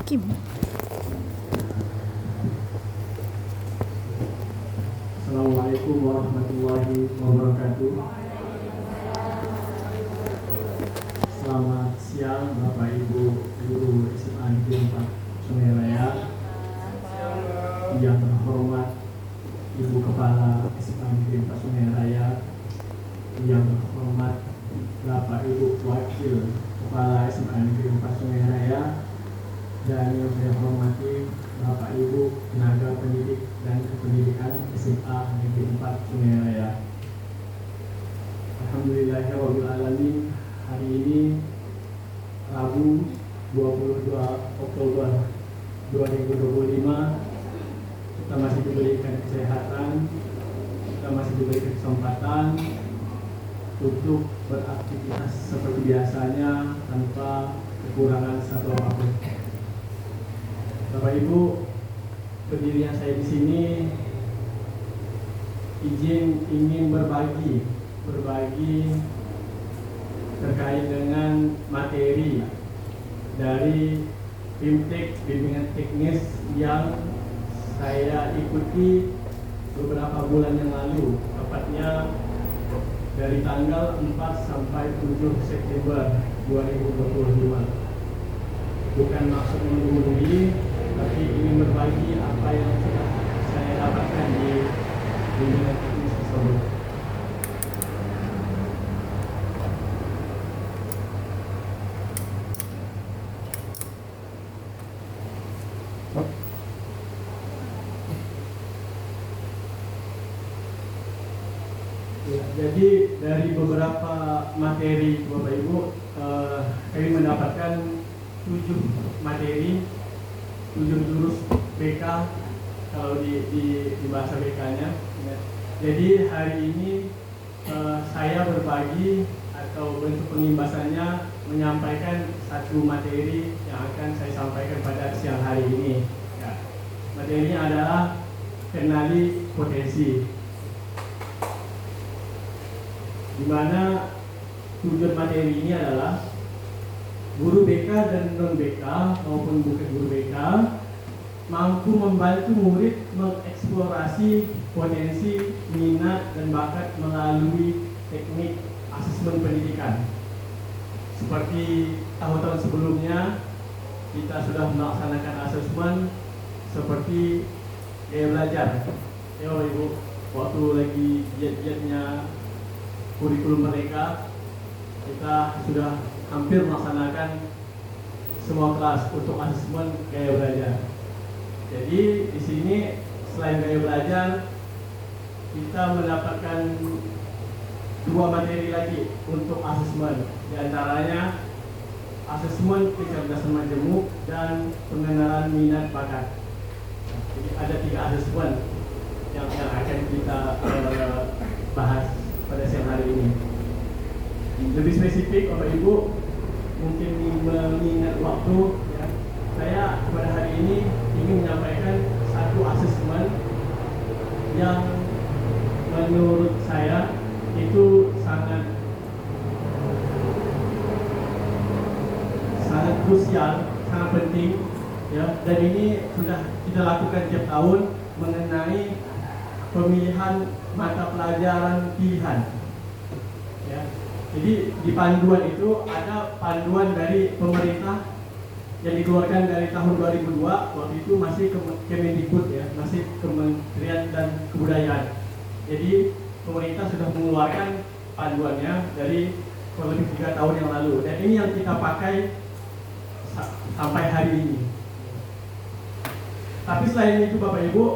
Kim. Assalamualaikum warahmatullahi wabarakatuh. Selamat siang Bapak Ibu Guru SMA Negeri 4 Sungai Raya. Yang terhormat Ibu Kepala SMA Negeri 4 Sungai Raya. Yang terhormat Bapak Ibu Wakil Kepala SMA Negeri 4 Sungai Raya. Dan yang saya hormati Bapak Ibu tenaga pendidik dan kependidikan SMA Negeri 4 Sungai Raya. Alhamdulillahirabbil alamin. Hari ini Rabu 22 Oktober 2025, kita masih diberikan kesehatan, kita masih diberikan kesempatan untuk beraktivitas seperti biasanya tanpa kekurangan satu apapun. Bapak Ibu, pendirian saya di sini ingin berbagi terkait dengan materi dari BIMTEK, bimbingan teknis yang saya ikuti beberapa bulan yang lalu, tepatnya dari tanggal 4 sampai 7 September 2025. Bukan maksud menggurui, tapi ingin berbagi apa yang sudah saya dapatkan di bimbingan teknis tersebut. Ya, jadi dari beberapa materi Bapak Ibu, kami mendapatkan 7 materi, 7 jurus BK kalau di bahasa BK-nya. Ya. Jadi hari ini saya berbagi atau bentuk pengimbasannya menyampaikan satu materi yang akan saya sampaikan pada siang hari ini. Ya. Materinya adalah kenali potensi, di mana tujuan materi ini adalah guru BK dan non BK maupun bukan guru BK mampu membantu murid mengeksplorasi potensi, minat, dan bakat melalui teknik asesmen pendidikan. Seperti tahun-tahun sebelumnya, kita sudah melaksanakan asesmen seperti gaya belajar. Ya Ibu, waktu lagi giat-giatnya kurikulum mereka, kita sudah hampir melaksanakan semua kelas untuk asesmen gaya belajar. Jadi di sini selain gaya belajar, kita mendapatkan 2 materi lagi untuk asesmen. Di antaranya asesmen kecerdasan majemuk dan pengenalan minat bakat. Jadi ada 3 asesmen yang akan kita bahas pada siang hari ini. Lebih spesifik Bapak Ibu, mungkin mengingat waktu, ya, saya pada hari ini ingin menyampaikan satu asesmen yang menurut saya itu sangat krusial, sangat penting, ya, dan ini sudah kita lakukan tiap tahun mengenai pemilihan mata pelajaran pilihan. Ya. Jadi di panduan itu ada panduan dari pemerintah yang dikeluarkan dari tahun 2002, waktu itu masih Kemendikbud, ya, masih Kementerian dan Kebudayaan. Jadi pemerintah sudah mengeluarkan panduannya dari kurang lebih 3 tahun yang lalu, dan ini yang kita pakai sampai hari ini. Tapi selain itu Bapak Ibu,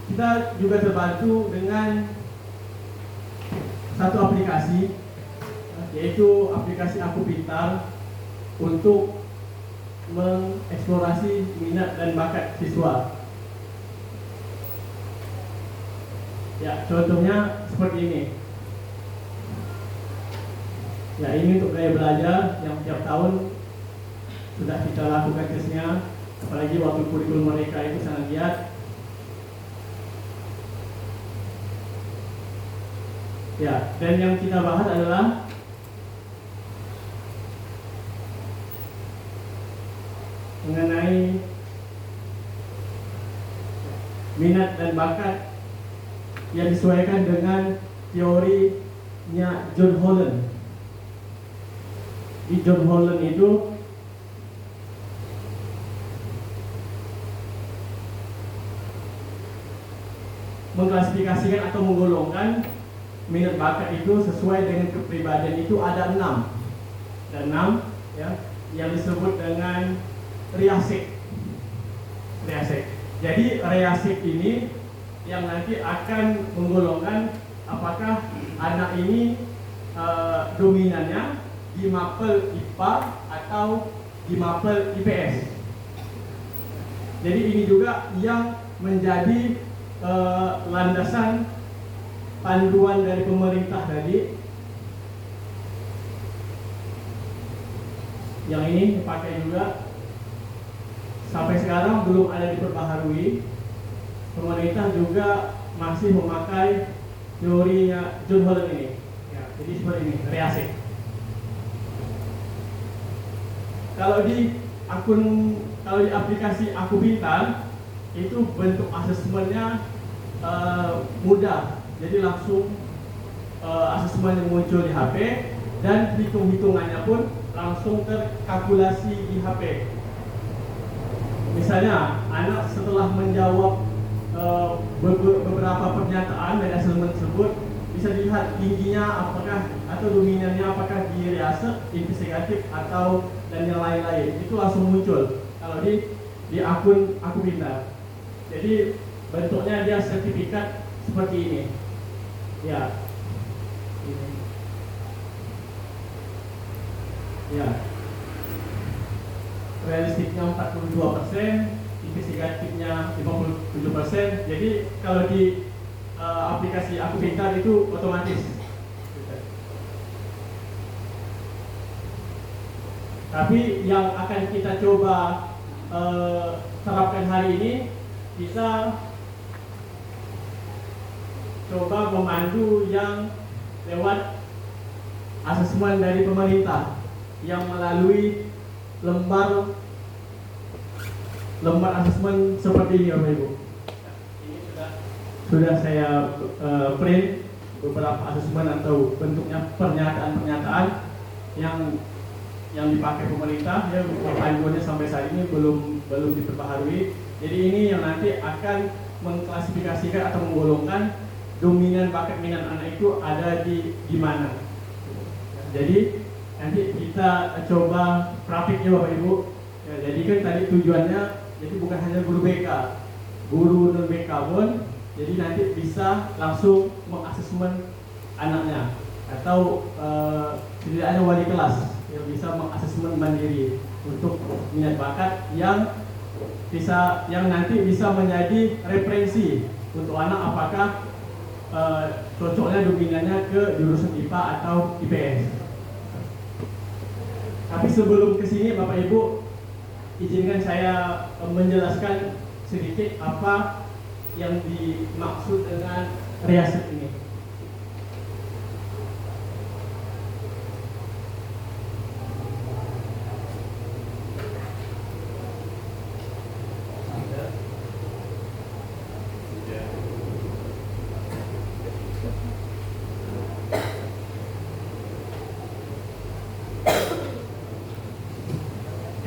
kita juga terbantu dengan satu aplikasi, yaitu aplikasi Aku Pintar, untuk mengeksplorasi minat dan bakat siswa. Ya, contohnya seperti ini. Ya, ini untuk gaya belajar yang tiap tahun sudah kita lakukan tesnya, apalagi waktu kurikulum mereka itu sangat giat. Ya, dan yang kita bahas adalah mengenai minat dan bakat yang disesuaikan dengan teorinya John Holland. Di John Holland itu mengklasifikasikan atau menggolongkan minat bakat itu sesuai dengan kepribadian itu ada 6. Dan 6 ya, yang disebut dengan reasik. Jadi reasik ini yang nanti akan menggolongkan apakah anak ini dominannya di mapel IPA atau di mapel IPS. Jadi ini juga yang menjadi landasan panduan dari pemerintah tadi. Yang ini dipakai juga sampai sekarang belum ada diperbaharui. Pemerintah juga masih memakai teorinya John Holland ini. Ya, jadi seperti ini, reasik. Kalau di aplikasi Aku Pintar itu bentuk asesmennya mudah, jadi langsung asesmen yang muncul di HP dan hitung-hitungannya pun langsung terkalkulasi di HP. Misalnya anak setelah menjawab beberapa pernyataan dari asesmen tersebut, bisa dilihat tingginya apakah atau dominannya apakah di reasik, investigatif atau dan yang lain-lain, itu langsung muncul kalau di akun Aku Pintar. Jadi bentuknya dia sertifikat seperti ini. Ya. Ini. Ya. Realistiknya 42%, investigatifnya 57%. Jadi kalau di aplikasi Aku Pintar itu otomatis. Tapi yang akan kita coba terapkan hari ini, kita coba memandu yang lewat asesmen dari pemerintah yang melalui lembar asesmen seperti ini, Bapak Ibu. Ini sudah saya print beberapa asesmen atau bentuknya pernyataan-pernyataan yang dipakai pemerintah, ya panduannya sampai saat ini belum diperbaharui. Jadi ini yang nanti akan mengklasifikasikan atau menggolongkan dominan bakat minat anak itu ada di mana. Jadi nanti kita coba praktiknya Bapak Ibu. Ya, jadi kan tadi tujuannya jadi bukan hanya guru BK, guru non BK pun jadi nanti bisa langsung mengasesmen anaknya atau setidaknya wali kelas yang bisa mengasesmen mandiri untuk minat bakat yang nanti bisa menjadi referensi untuk anak apakah cocoknya dominannya ke jurusan IPA atau IPS. Tapi sebelum ke sini Bapak Ibu, izinkan saya menjelaskan sedikit apa yang dimaksud dengan reasik ini.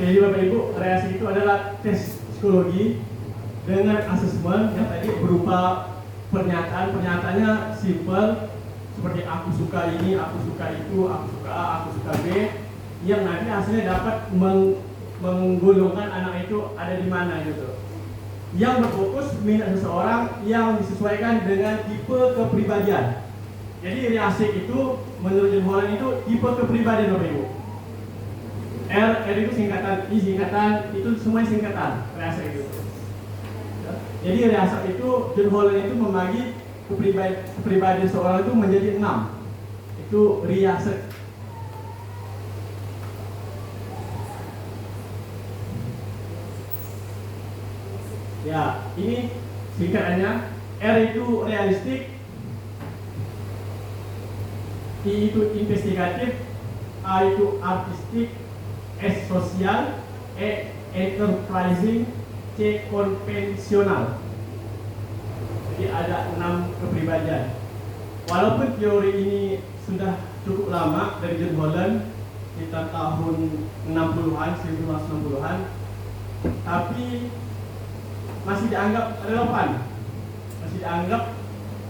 Jadi Bapak Ibu, reasik itu adalah tes psikologi dengan asesmen yang tadi berupa pernyataannya simple seperti aku suka ini, aku suka itu, aku suka A, aku suka B, yang nanti hasilnya dapat menggolongkan anak itu ada di mana gitu. Yang berfokus minat seseorang yang disesuaikan dengan tipe kepribadian. Jadi reasik itu menurut John Holland itu tipe kepribadian Bapak Ibu. R itu singkatan, I singkatan, itu semua singkatan reasik itu. Jadi reasik itu John Holland itu membagi kepribadian seorang itu menjadi 6. Itu reasik. Ya, ini singkatannya. R itu realistik, I itu investigatif, A itu artistik, S sosial, E enterprising, C. konvensional. Jadi ada 6 kepribadian. Walaupun teori ini sudah cukup lama dari John Holland kita tahun 60-an, 1960-an, tapi masih dianggap relevan, masih dianggap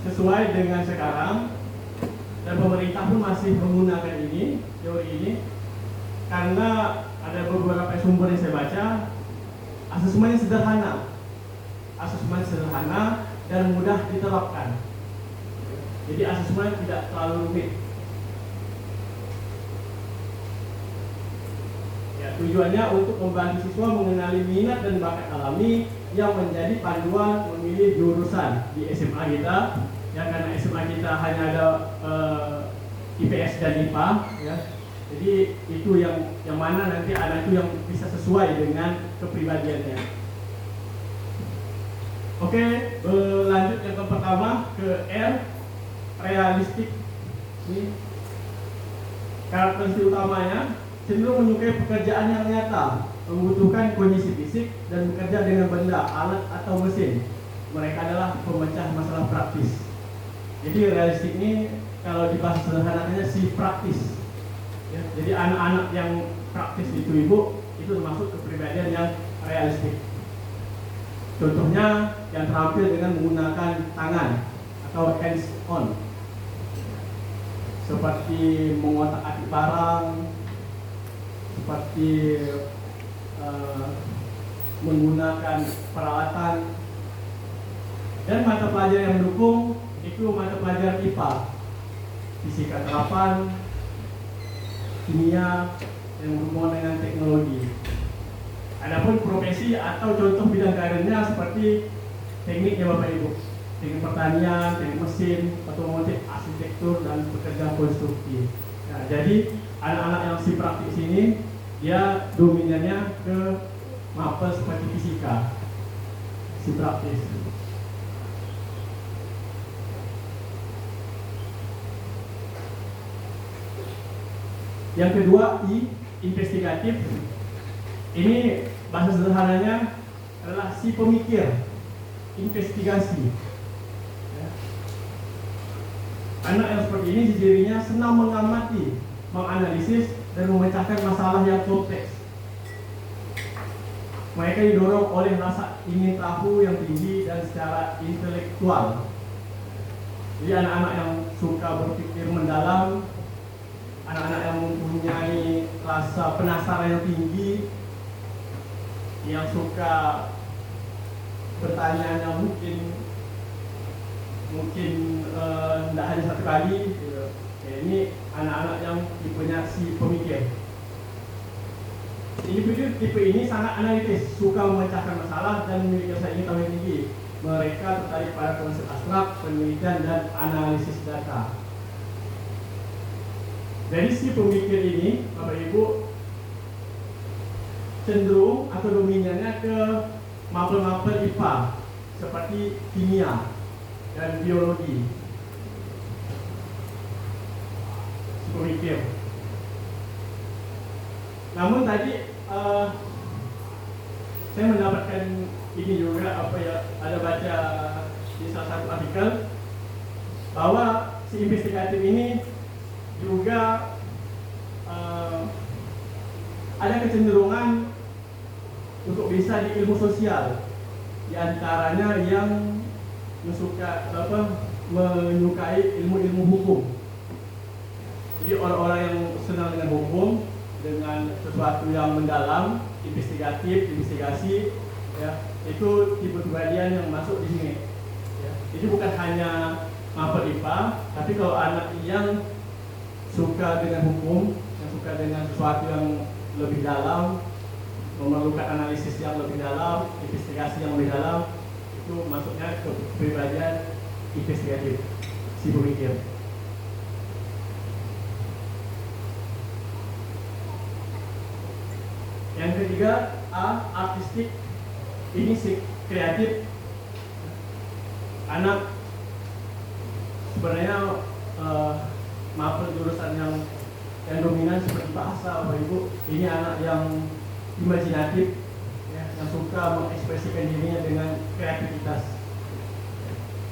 sesuai dengan sekarang, dan pemerintah pun masih menggunakan ini, teori ini, karena ada beberapa sumber yang saya baca, asesmennya sederhana dan mudah diterapkan. Jadi asesmen tidak terlalu rumit. Ya, tujuannya untuk membantu siswa mengenali minat dan bakat alami yang menjadi panduan memilih jurusan di SMA kita. Ya, karena SMA kita hanya ada IPS dan IPA, ya. Jadi itu yang mana nanti anak itu yang bisa sesuai dengan kepribadiannya. Oke, lanjut yang pertama ke R, realistik. Ini karakteristik utamanya cenderung menyukai pekerjaan yang nyata, membutuhkan kondisi fisik dan bekerja dengan benda, alat atau mesin. Mereka adalah pemecah masalah praktis. Jadi realistik ini kalau dibahas sederhananya si praktis. Ya, jadi anak-anak yang praktis itu ibu itu termasuk kepribadian yang realistik. Contohnya yang terampil dengan menggunakan tangan atau hands on, seperti mengotak-atik barang, seperti menggunakan peralatan. Dan mata pelajaran yang mendukung itu mata pelajaran IPA, fisika terapan, kimia yang berhubungan dengan teknologi. Adapun profesi atau contoh bidang karirnya seperti teknik ya Bapak Ibu, teknik pertanian, teknik mesin, otomotif, arsitektur, dan pekerjaan konstruksi. Nah, jadi anak-anak yang si praktis ini dia dominannya ke mapel seperti fisika, si praktis. Yang kedua, I, investigatif. Ini bahasa sederhananya adalah si pemikir, investigasi. Ya. Anak yang seperti ini cirinya senang mengamati, menganalisis, dan memecahkan masalah yang kompleks. Mereka didorong oleh rasa ingin tahu yang tinggi dan secara intelektual. Jadi anak-anak yang suka berpikir mendalam, anak-anak yang mempunyai rasa penasaran yang tinggi, yang suka bertanya yang mungkin tidak hanya satu kali. Ini anak-anak yang tipenya si pemikir. Individu tipe ini sangat analitis, suka memecahkan masalah dan memiliki rasa ingin tahu yang tinggi. Mereka tertarik pada konsep abstrak, penelitian, dan analisis data. Dari si pemikir ini, Bapak Ibu, cenderung atau dominannya ke mapel-mapel IPA seperti kimia dan biologi. Si pemikir. Namun tadi saya mendapatkan ini juga ada baca di salah satu artikel bahwa si investigatif ini juga ada kecenderungan untuk bisa di ilmu sosial, di antaranya yang menyukai ilmu-ilmu hukum. Jadi orang-orang yang senang dengan hukum, dengan sesuatu yang mendalam, investigasi, ya, itu tipe kepribadian yang masuk di sini. Ya. Jadi bukan hanya mapel IPA, tapi kalau anak yang suka dengan hukum, yang suka dengan sesuatu yang lebih dalam, memerlukan analisis yang lebih dalam, investigasi yang lebih dalam, itu masuknya ke kepribadian investigatif, si pemikir. Yang ketiga, A, artistik. Ini si kreatif. Anak sebenarnya mapel jurusan yang dominan seperti bahasa, Bapak Ibu. Ini anak yang imajinatif, yang suka mengekspresikan dirinya dengan kreativitas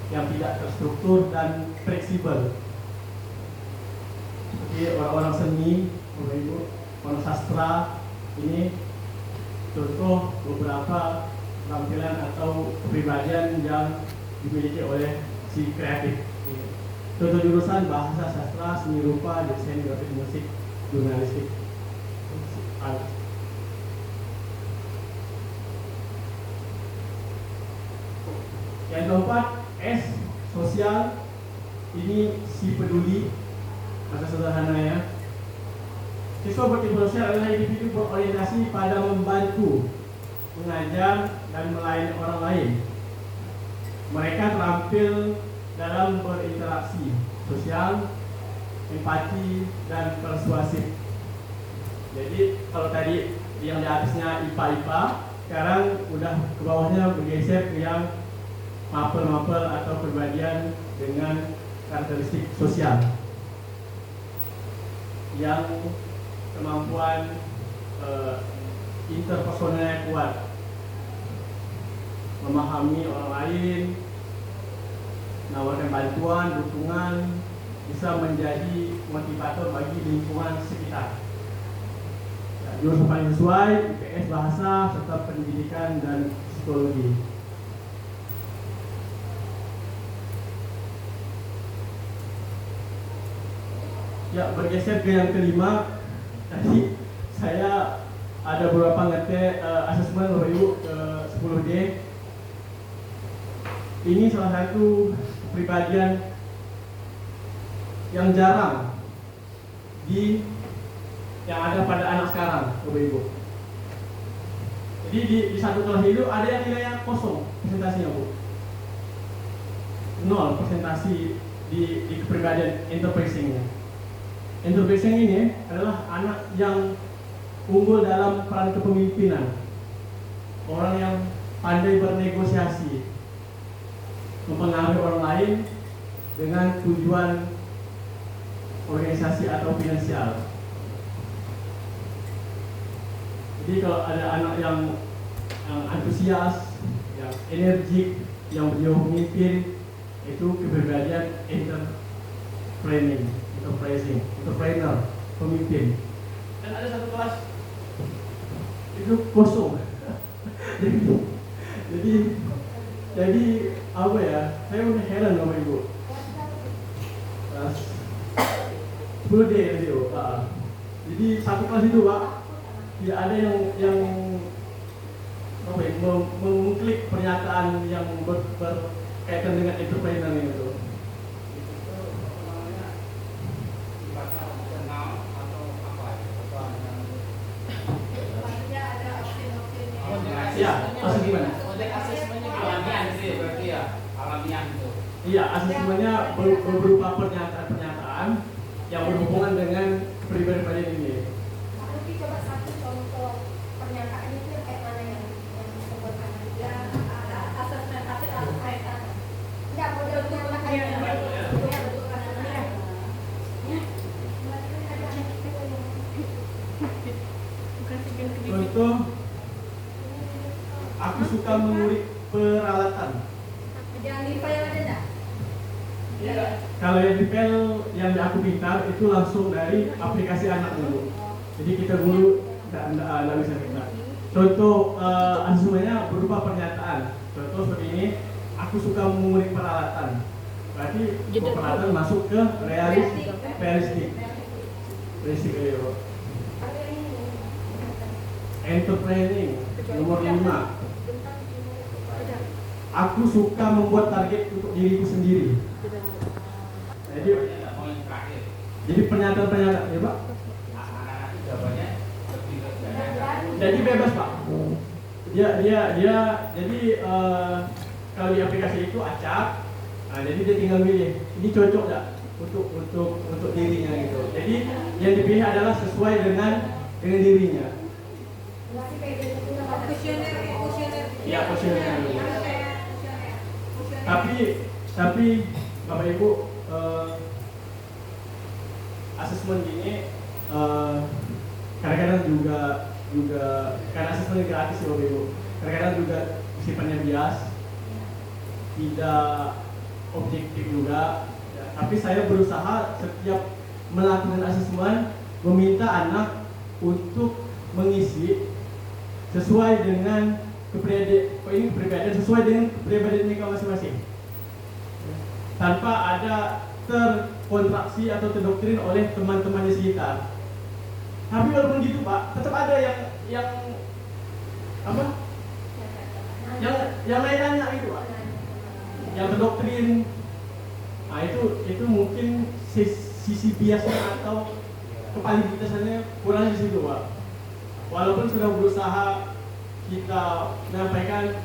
yang tidak terstruktur dan fleksibel. Seperti orang-orang seni, Bapak Ibu, orang sastra, ini contoh beberapa tampilan atau kepribadian yang dimiliki oleh si kreatif. Contoh jurusan bahasa sastra, seni rupa, desain, grafik, musik, jurnalistik. Yang keempat, S, sosial. Ini si peduli, bahasa sederhana ya. Siswa bertipe sosial adalah individu berorientasi pada membantu, mengajar, dan melayani orang lain. Mereka terampil dalam berinteraksi sosial, empati, dan persuasif. Jadi kalau tadi yang di atasnya IPA-IPA, sekarang udah ke bawahnya bergeser ke yang mapel-mapel atau kepribadian dengan karakteristik sosial yang kemampuan interpersonalnya kuat, memahami orang lain, menawarkan bantuan, dukungan, bisa menjadi motivator bagi lingkungan sekitar. Jurusan paling sesuai, IPS bahasa, serta pendidikan dan psikologi. Ya, bergeser ke yang kelima. Tadi saya ada beberapa asesmen Bapak Ibu ke 10D. Ini salah satu kepribadian yang jarang yang ada pada anak sekarang, Bapak Ibu. Jadi di satu kelas itu ada yang nilainya kosong presentasinya, Bu. 0 presentasi di kepribadian interpersonalnya. Intervention ini adalah anak yang unggul dalam peran kepemimpinan, orang yang pandai bernegosiasi, mempengaruhi orang lain dengan tujuan organisasi atau finansial. Jadi kalau ada anak yang antusias, yang energik, yang beliau memimpin, itu kepribadian entrepreneur, pemimpin. Dan ada satu kelas itu kosong. jadi apa ya? Saya udah heran sama Ibu. Kelas 10D tadi, Pak. Jadi satu kelas itu, Pak, tidak ada yang apa ya, mengklik pernyataan yang berkaitan dengan entrepreneur itu. Ya, maksud gimana? Alamiah sih berarti ya, alamiah itu. Iya, asesmennya berupa pernyataan-pernyataan yang berhubungan dengan kepribadian ini. Tapi coba satu contoh pernyataan itu kayak mana yang disebutkan? Ya, ada asesmen hasil atau kaitan. Enggak model bentuk kaitan. Ya, bentuk kaitannya. Contoh, aku suka mengulik peralatan. Jangan di file aja enggak? Ya. Kalau yang di file yang di Aku Pintar itu langsung dari aplikasi anak dulu. Jadi kita dulu tidak bisa kita. Contoh asesmennya berupa pernyataan. Contoh seperti ini, aku suka mengulik peralatan. Berarti peralatan masuk ke realistik. Ayo. Entrepreneuring nomor 5. Aku suka membuat target untuk diriku sendiri. Jadi pernyataan-pernyataan, ya Pak. Jadi bebas Pak. Dia jadi kalau di aplikasi itu acak. Nah, jadi dia tinggal milih. Ini cocok nggak untuk dirinya gitu. Jadi yang dipilih adalah sesuai dengan dirinya. Iya, kuesioner. Tapi Bapak Ibu asesmen gini kadang-kadang juga juga karena asesmen gratis ya Bapak Ibu. Kadang-kadang juga sifatnya bias, tidak objektif juga. Ya, tapi saya berusaha setiap melakukan asesmen meminta anak untuk mengisi sesuai dengan kepribadian sesuai dengan kepribadian mereka masing-masing, tanpa ada terkontraksi atau terdoktrin oleh teman-teman di sekitar. Tapi walaupun gitu Pak, tetap ada yang apa? Yang lain-lainnya itu Pak, yang terdoktrin. Nah itu mungkin sisi biasnya atau kepalitasannya kurang di situ Pak. Walaupun sudah berusaha kita menyampaikan,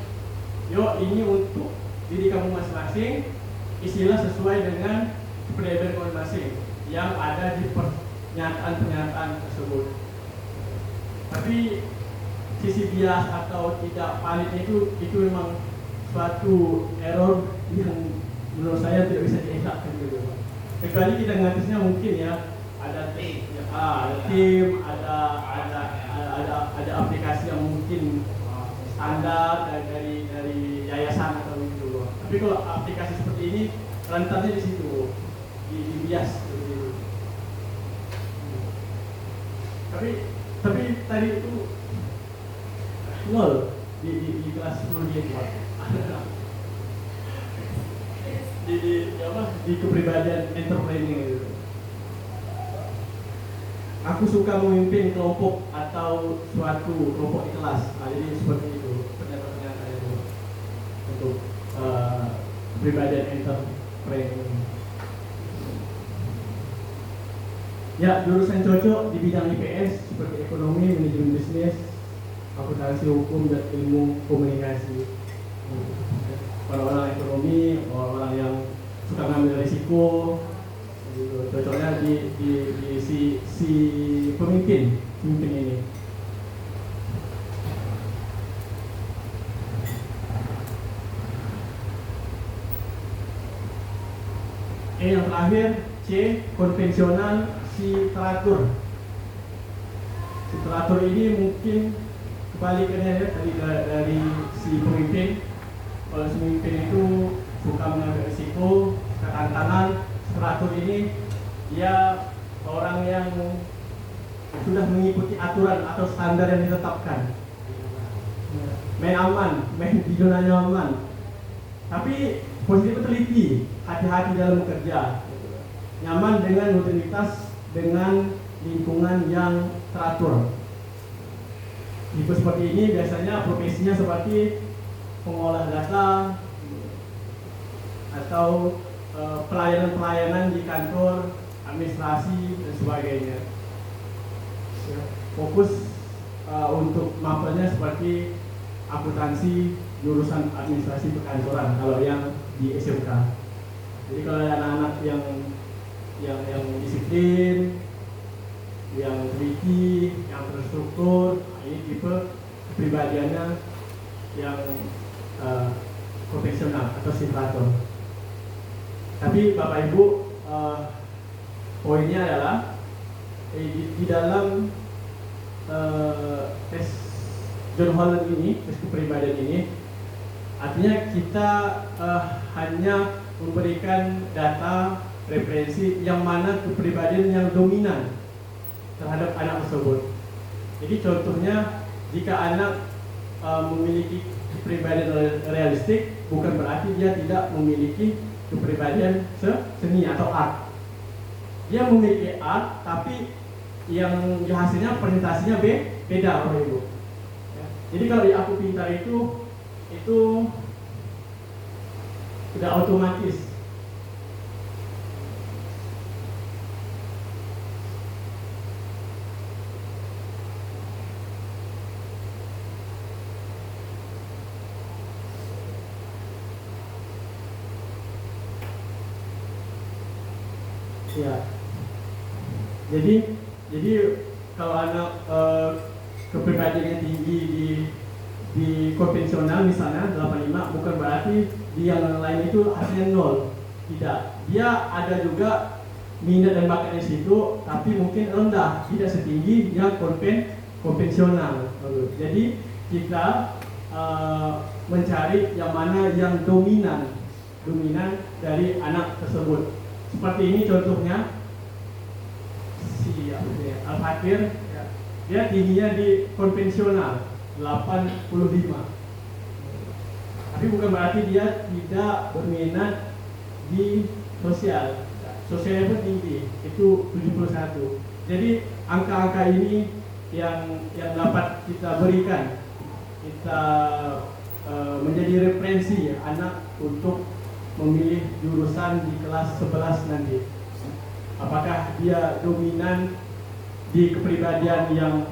yuk ini untuk diri kamu masing-masing, isilah sesuai dengan kepribadian masing-masing yang ada di pernyataan-pernyataan tersebut. Tapi sisi bias atau tidak valid itu memang suatu error yang menurut saya tidak bisa dielakkan gitu. Kecuali kita ngatisnya mungkin ya ada tim, ada aplikasi yang mungkin standar dari yayasan atau gitu. Tapi kalau aplikasi seperti ini rentannya di situ, di bias gitu. Tapi tadi itu nol di kelas 10 dia buat. di kepribadian entrepreneur gitu. Aku suka memimpin kelompok atau suatu kelompok di kelas. Nah, jadi seperti itu pernyataan itu untuk kepribadian entrepreneur. Ya, jurusan cocok di bidang IPS seperti ekonomi, manajemen bisnis, akuntansi, hukum, dan ilmu komunikasi. Orang-orang ekonomi, orang-orang yang suka ngambil risiko, gitu. Cocoknya di si pemimpin ini. Yang terakhir C, konvensional si teratur. Si teratur ini mungkin kebalikannya ya dari si pemimpin. Kalau si pemimpin itu suka mengambil risiko, suka tantangan, teratur ini dia orang yang sudah mengikuti aturan atau standar yang ditetapkan. Main aman, main di zona nyaman. Tapi positif teliti, hati-hati dalam bekerja. Nyaman dengan rutinitas, dengan lingkungan yang teratur. Tipe seperti ini biasanya profesinya seperti pengolah data atau pelayanan-pelayanan di kantor, administrasi dan sebagainya. Fokus untuk mapelnya seperti akuntansi, jurusan administrasi perkantoran kalau yang di SMK. Jadi kalau anak-anak yang disiplin, yang teliti, yang terstruktur, ini tipe kepribadiannya yang profesional atau simulator. Tapi Bapak Ibu, poinnya adalah di dalam tes John Holland ini, tes kepribadian ini, artinya kita hanya memberikan data referensi yang mana kepribadian yang dominan terhadap anak tersebut. Jadi contohnya, jika anak memiliki kepribadian realistik, bukan berarti dia tidak memiliki kepribadian seni atau art. Dia memiliki art, tapi yang hasilnya presentasinya beda, Bapak Ibu. Jadi kalau di Aku Pintar itu sudah otomatis. Ya, jadi kalau anak kepribadiannya tinggi di konvensional misalnya 85, bukan berarti di yang lain itu hasilnya 0. Tidak, dia ada juga minat dan bakatnya di situ, tapi mungkin rendah, tidak setinggi yang konvensional. Jadi kita mencari yang mana yang dominan dari anak tersebut. Seperti ini contohnya si Al-Fakir, ya. Dia tingginya di konvensional 85. Tapi bukan berarti dia tidak berminat di sosial. Sosialnya pun tinggi, itu 71. Jadi angka-angka ini yang dapat kita berikan, kita menjadi referensi anak untuk memilih jurusan di kelas 11 nanti. Apakah dia dominan di kepribadian yang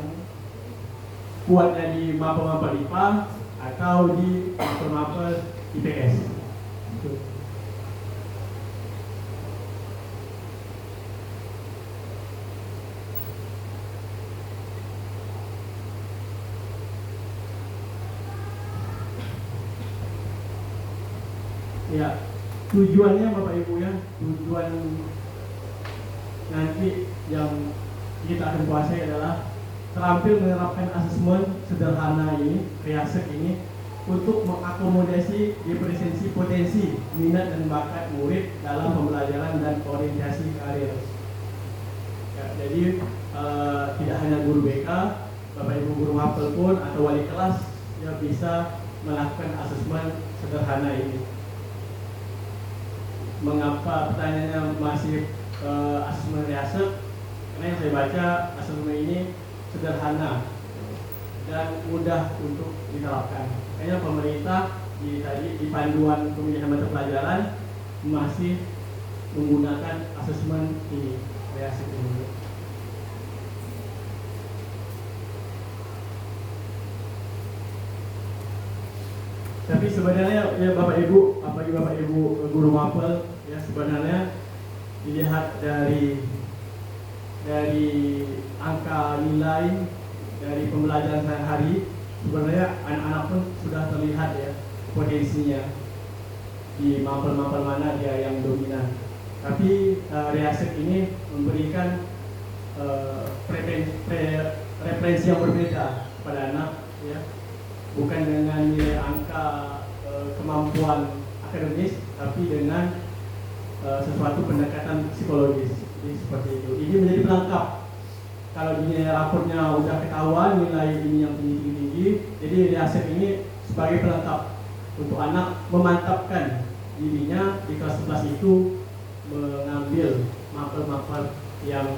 kuatnya di mapel-mapel IPA atau di mapel-mapel IPS. Ya, tujuannya Bapak Ibu ya, tujuan nanti yang kita akan kuasai adalah terampil menerapkan asesmen sederhana ini, reasek ini, untuk mengakomodasi represensi potensi, minat dan bakat murid dalam pembelajaran dan orientasi karir. Ya, jadi tidak hanya guru BK, Bapak Ibu guru mapel pun atau wali kelas yang bisa melakukan asesmen sederhana ini. Mengapa pertanyaannya masih asesmen reasek? Karena yang saya baca asesmen ini sederhana dan mudah untuk diterapkan. Makanya pemerintah di panduan pemilihan mata pelajaran masih menggunakan asesmen ini, reasek ini. Tapi sebenarnya ya Bapak Ibu, apalagi Bapak Ibu guru mapel, ya sebenarnya dilihat dari angka nilai dari pembelajaran sehari-hari, sebenarnya anak-anak pun sudah terlihat ya potensinya di mapel-mapel mana dia yang dominan. Tapi reasek ini memberikan referensi yang berbeda pada anak, ya. Bukan dengan nilai angka kemampuan akademis, tapi dengan sesuatu pendekatan psikologis. Jadi seperti itu. Ini menjadi pelengkap. Kalau di nilai raportnya udah ketahuan nilai ini yang tinggi-tinggi, jadi reasek ini sebagai pelengkap untuk anak memantapkan dirinya di kelas 11 itu mengambil mapel-mapel yang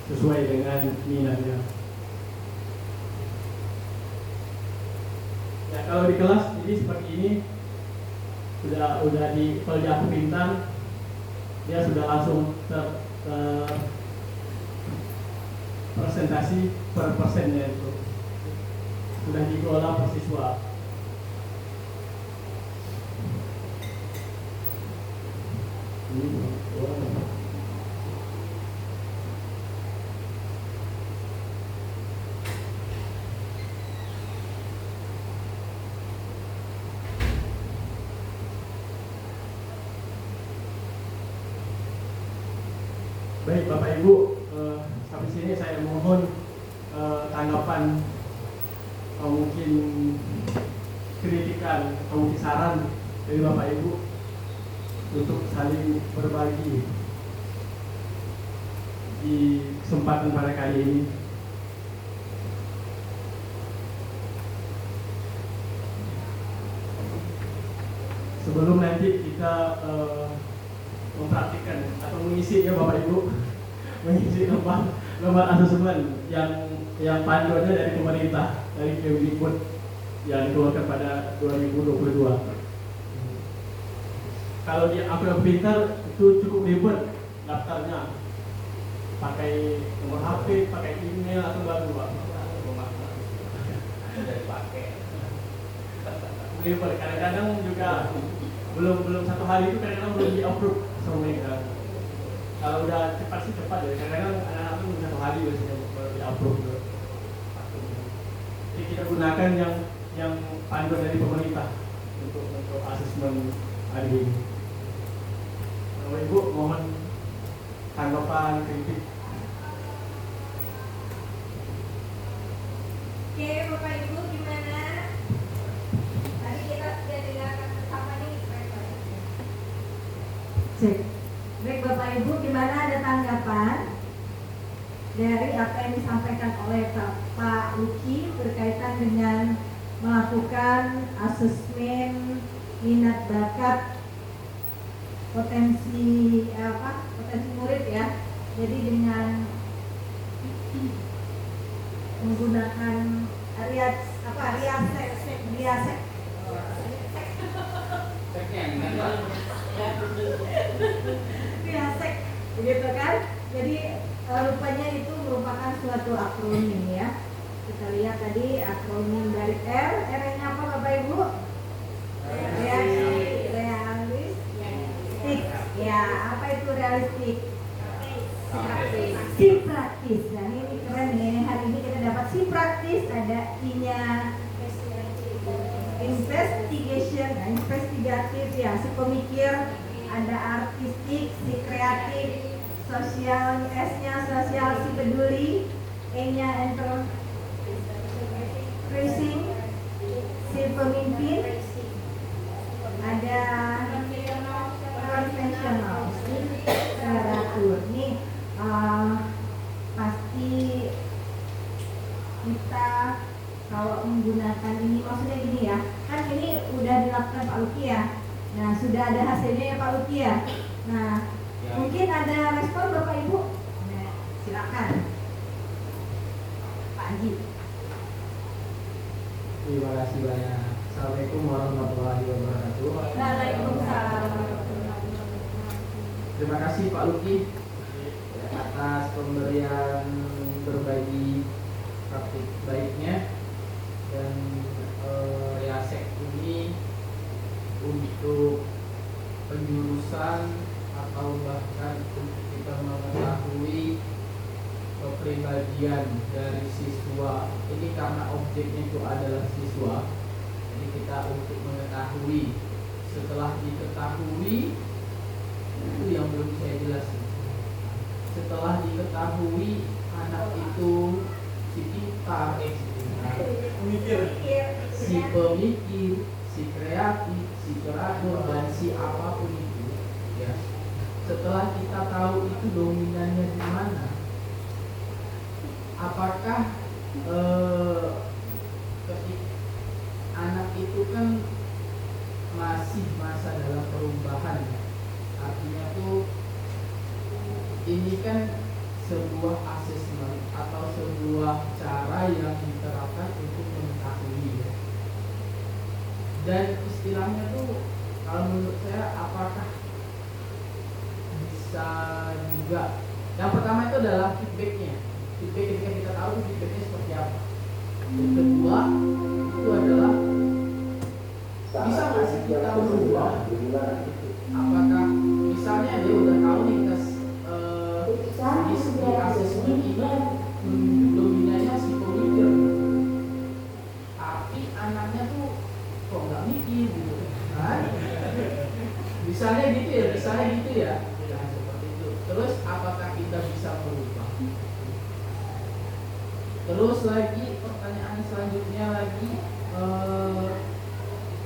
sesuai dengan minatnya. Ya, kalau di kelas jadi seperti ini udah di kalau di aku pintar dia sudah langsung presentasi per persennya itu sudah dikelola per siswa. Baik Bapak Ibu, sampai sini saya mohon tanggapan mungkin kritikan atau mungkin saran dari Bapak Ibu untuk saling berbagi di kesempatan pada kali ini. Sebelum nanti kita mempraktikkan atau mengisi ya Bapak Ibu, mengisi lembar asesmen yang panduannya dari pemerintah, dari Kemdikbud yang dikeluarkan pada 2022. Kalau di Aku Pintar itu cukup ribet daftarnya, pakai nomor HP, pakai email atau baru Pak. Dari pakai. Ribet. Kadang-kadang juga belum satu hari itu kadang-kadang belum di-approve sama mereka. Kalau udah cepat sih cepat ya. Kadang-kadang anak-anak itu satu hari biasanya baru di-approve. Jadi kita gunakan yang panduan dari pemerintah untuk asesmen hari ini. Bapak Ibu mohon tanggapan kritik. Oke, Bapak Ibu gimana? Tadi kita sudah dengarkan bersama nih, baik-baik. Cek. Baik Bapak Ibu, gimana, ada tanggapan dari apa yang disampaikan oleh Pak Luki berkaitan dengan melakukan asesmen minat bakat potensi murid ya. Jadi dengan menggunakan riasek Ceknya gimana? Riasek begitu kan. Jadi rupanya itu merupakan suatu akronim ya. Kita lihat tadi akronim dari R-nya apa Bapak Ibu? Realistik. Ya, apa itu realistik? Si praktis. Nah ini keren nih, hari ini kita dapat si praktis, ada I-nya investigation, investigatif ya, si pemikir, ada artistik, si kreatif, sosial, S-nya sosial, si peduli, E-nya enterprising, si pemimpin, ada konvensional, teratur. Nih pasti kita kalau menggunakan ini, maksudnya gini ya, kan ini udah dilakukan Pak Luki ya. Nah sudah ada hasilnya ya Pak Luki ya. Nah Ya. mungkin ada respon Bapak Ibu. Nah silakan Pak Haji. Terima kasih banyak. Assalamualaikum warahmatullahi wabarakatuh. Waalaikumsalam. Terima kasih Pak Luki atas pemberian berbagi praktik baiknya, dan Riasek ini untuk penjurusan atau bahkan untuk kita mengetahui kepribadian dari siswa ini, karena objeknya itu adalah siswa. Jadi kita untuk mengetahui, setelah diketahui itu yang belum saya jelasin. Setelah diketahui anak itu si pintar, si pemikir, si kreatif, si teratur, dan si apapun itu ya. Setelah kita tahu itu dominannya di mana, apakah ketika anak itu kan masih masa dalam perubahan, artinya tuh ini kan sebuah asesmen atau sebuah cara yang diterapkan untuk mengetahui ya. Dan istilahnya tuh kalau menurut saya, apakah bisa juga, yang pertama itu adalah feedbacknya. Feedback ketika kita tahu feedbacknya seperti apa. Yang kedua itu adalah bisa nggak sih kita merubah? Apakah misalnya dia udah tahu nih di segi asesmen ini dominannya si pemikir, tapi anaknya tuh kok nggak mikir gitu kan? Misalnya gitu ya, nah, seperti itu. Terus apakah kita bisa merubah? Terus lagi pertanyaan selanjutnya lagi,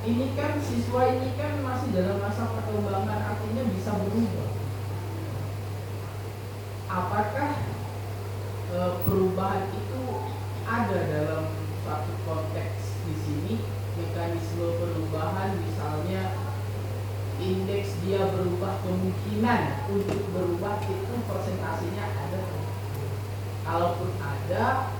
ini kan siswa ini kan masih dalam masa perkembangan, artinya bisa berubah. Apakah perubahan itu ada dalam suatu konteks di sini, mekanisme perubahan, misalnya indeks dia berubah, kemungkinan untuk berubah itu persentasenya ada? Kalaupun ada,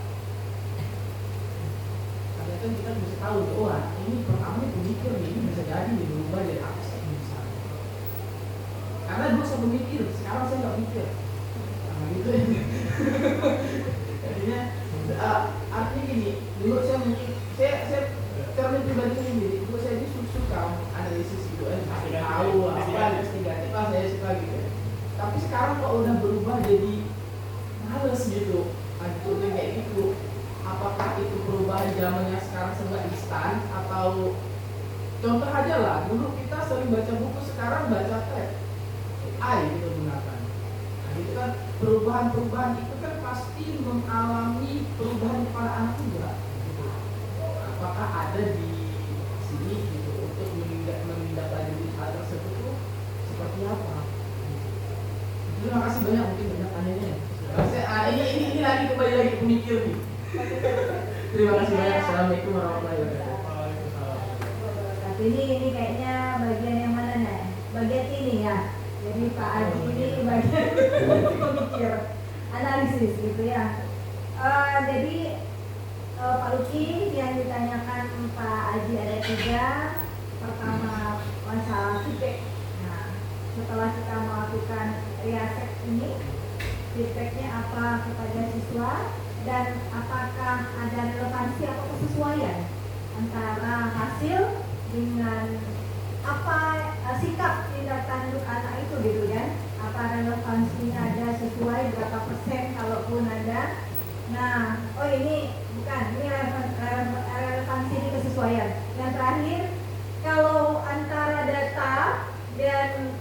kadang kan kita bisa tahu, oh ini pertama pemikir nih, ini bisa jadi nih berubah jadi absen misalnya. Karena dulu saya pemikir, sekarang saya nggak mikir. Gitu. Jadinya artinya gini, dulu saya mungkin saya cermin pribadi sendiri, dulu saya justru suka analisis gitu, tahu apa investigatif, saya suka gitu. Tapi sekarang kok udah berubah jadi males gitu, akhirnya kayak gitu. Apakah itu perubahan zamannya sekarang serba instan, atau contoh aja lah, dulu kita sering baca buku, sekarang baca teks AI gitu gunakan. Itu kan perubahan-perubahan itu kan pasti mengalami perubahan pada anak juga. apakah ada di sini gitu untuk menindaklanjuti hal tersebut tuh seperti apa? Terima kasih banyak, mungkin banyak tanyanya. Ini lagi kembali lagi pemikir nih. Terima kasih banyak. Assalamualaikum warahmatullahi wabarakatuh. Tapi ini kayaknya bagian yang mana nih? Bagian ini ya. Jadi Pak Aji ini bagian pemikir, analisis gitu ya. Jadi Pak Luki yang ditanyakan Pak Aji ada 3. Pertama masalah feedback. Nah, setelah kita melakukan riasek ini, feedbacknya apa kepada siswa dan apakah ada relevansi atau kesesuaian antara hasil dengan apa sikap tindak tanduk anak itu gitu kan? Apa relevansinya ada sesuai berapa persen kalaupun ada? Nah, oh ini bukan, ini relevansi ini kesesuaian. Yang terakhir, kalau antara data dan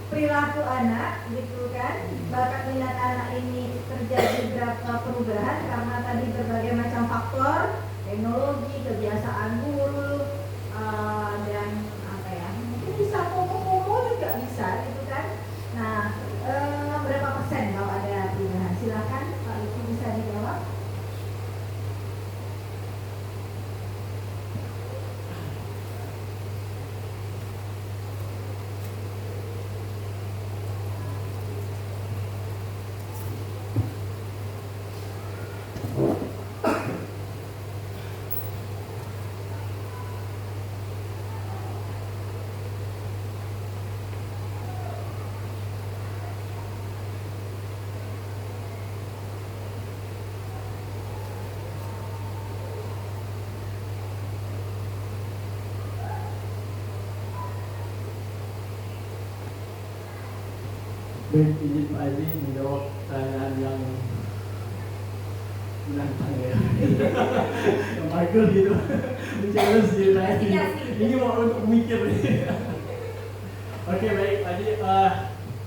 perilaku anak gitu kan, bakat minat anak ini terjadi berapa perubahan karena tadi berbagai macam faktor, teknologi, kebiasaan guru, dan apa ya, mungkin bisa komo-komo juga bisa gitu kan. Nah, berapa persen kalau ada perubahan? Silakan Pak Luki bisa dijawab. Baik, izin Pak Aji menjawab pertanyaan yang menantang ya. Yang bagus gitu. Challenge diri saya. Ini mau untuk memikir. Oke, baik Pak Aji,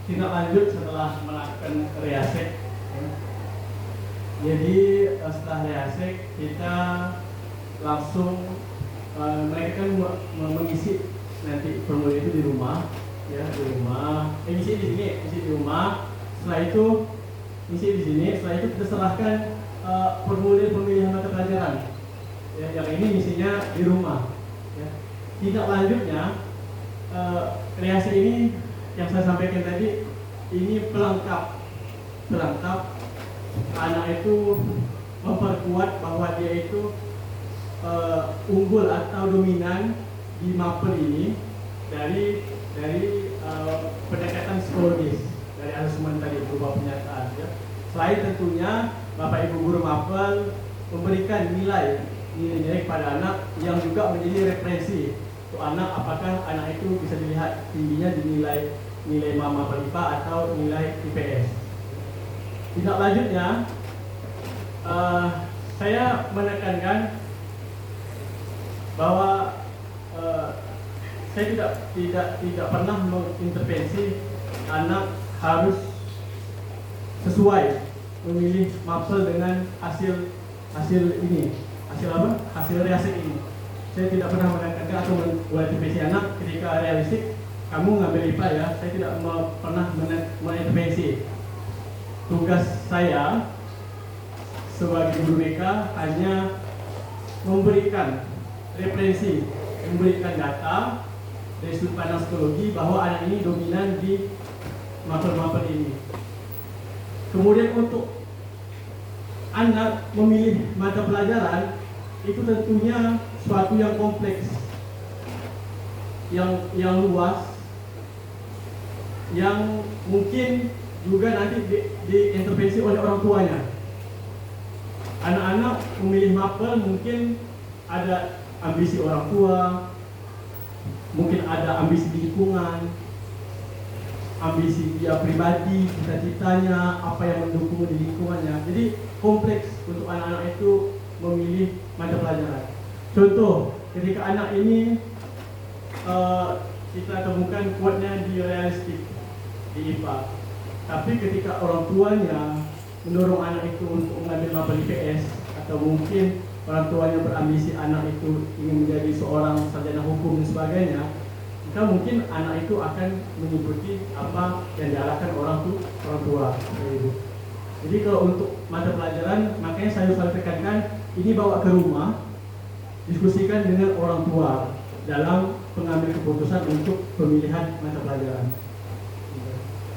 tindak lanjut setelah melakukan riasek. Jadi setelah riasek kita langsung mereka kan mengisi nanti formulir itu di rumah. Ya, di rumah, isi di sini, isi di rumah. Setelah itu isi di sini. Setelah itu kita serahkan formulir pemilihan mata pelajaran. Ya, yang ini isinya di rumah. Ya. Tindak lanjutnya, kreasi ini yang saya sampaikan tadi, ini pelengkap anak itu memperkuat bahwa dia itu unggul atau dominan di mapel ini dari pendekatan psikologis dari asesmen tadi berupa pernyataan ya. Selain tentunya Bapak Ibu guru mapel memberikan nilai kepada anak yang juga menjadi referensi untuk anak, apakah anak itu bisa dilihat tingginya di nilai mapel IPA atau nilai IPS. Tindak lanjutnya saya menekankan bahwa saya tidak pernah mengintervensi anak harus sesuai memilih mapel dengan hasil ini, hasil riasek ini. Saya tidak pernah menekankan atau mengintervensi anak ketika realistik kamu ngambil IPA ya. Saya tidak pernah mengintervensi. Tugas saya sebagai guru BK hanya memberikan referensi, memberikan data dari sudut pandang psikologi bahwa anak ini dominan di mapel-mapel ini. Kemudian untuk anak memilih mata pelajaran itu tentunya suatu yang kompleks, yang luas, yang mungkin juga nanti diintervensi oleh orang tuanya. Anak-anak memilih mapel mungkin ada ambisi orang tua, mungkin ada ambisi di lingkungan, ambisi dia pribadi, cita-citanya, apa yang mendukung di lingkungannya. Jadi kompleks untuk anak-anak itu memilih mata pelajaran. Contoh, ketika anak ini kita temukan kuatnya di realistik, di IPA, tapi ketika orang tuanya mendorong anak itu untuk mengambil mapel IPS atau mungkin orang tuanya berambisi anak itu ingin menjadi seorang sarjana hukum dan sebagainya, maka mungkin anak itu akan mengikuti apa yang diarahkan orang tua. Jadi kalau untuk mata pelajaran, makanya saya selalu tekankan ini bawa ke rumah, diskusikan dengan orang tua dalam pengambil keputusan untuk pemilihan mata pelajaran.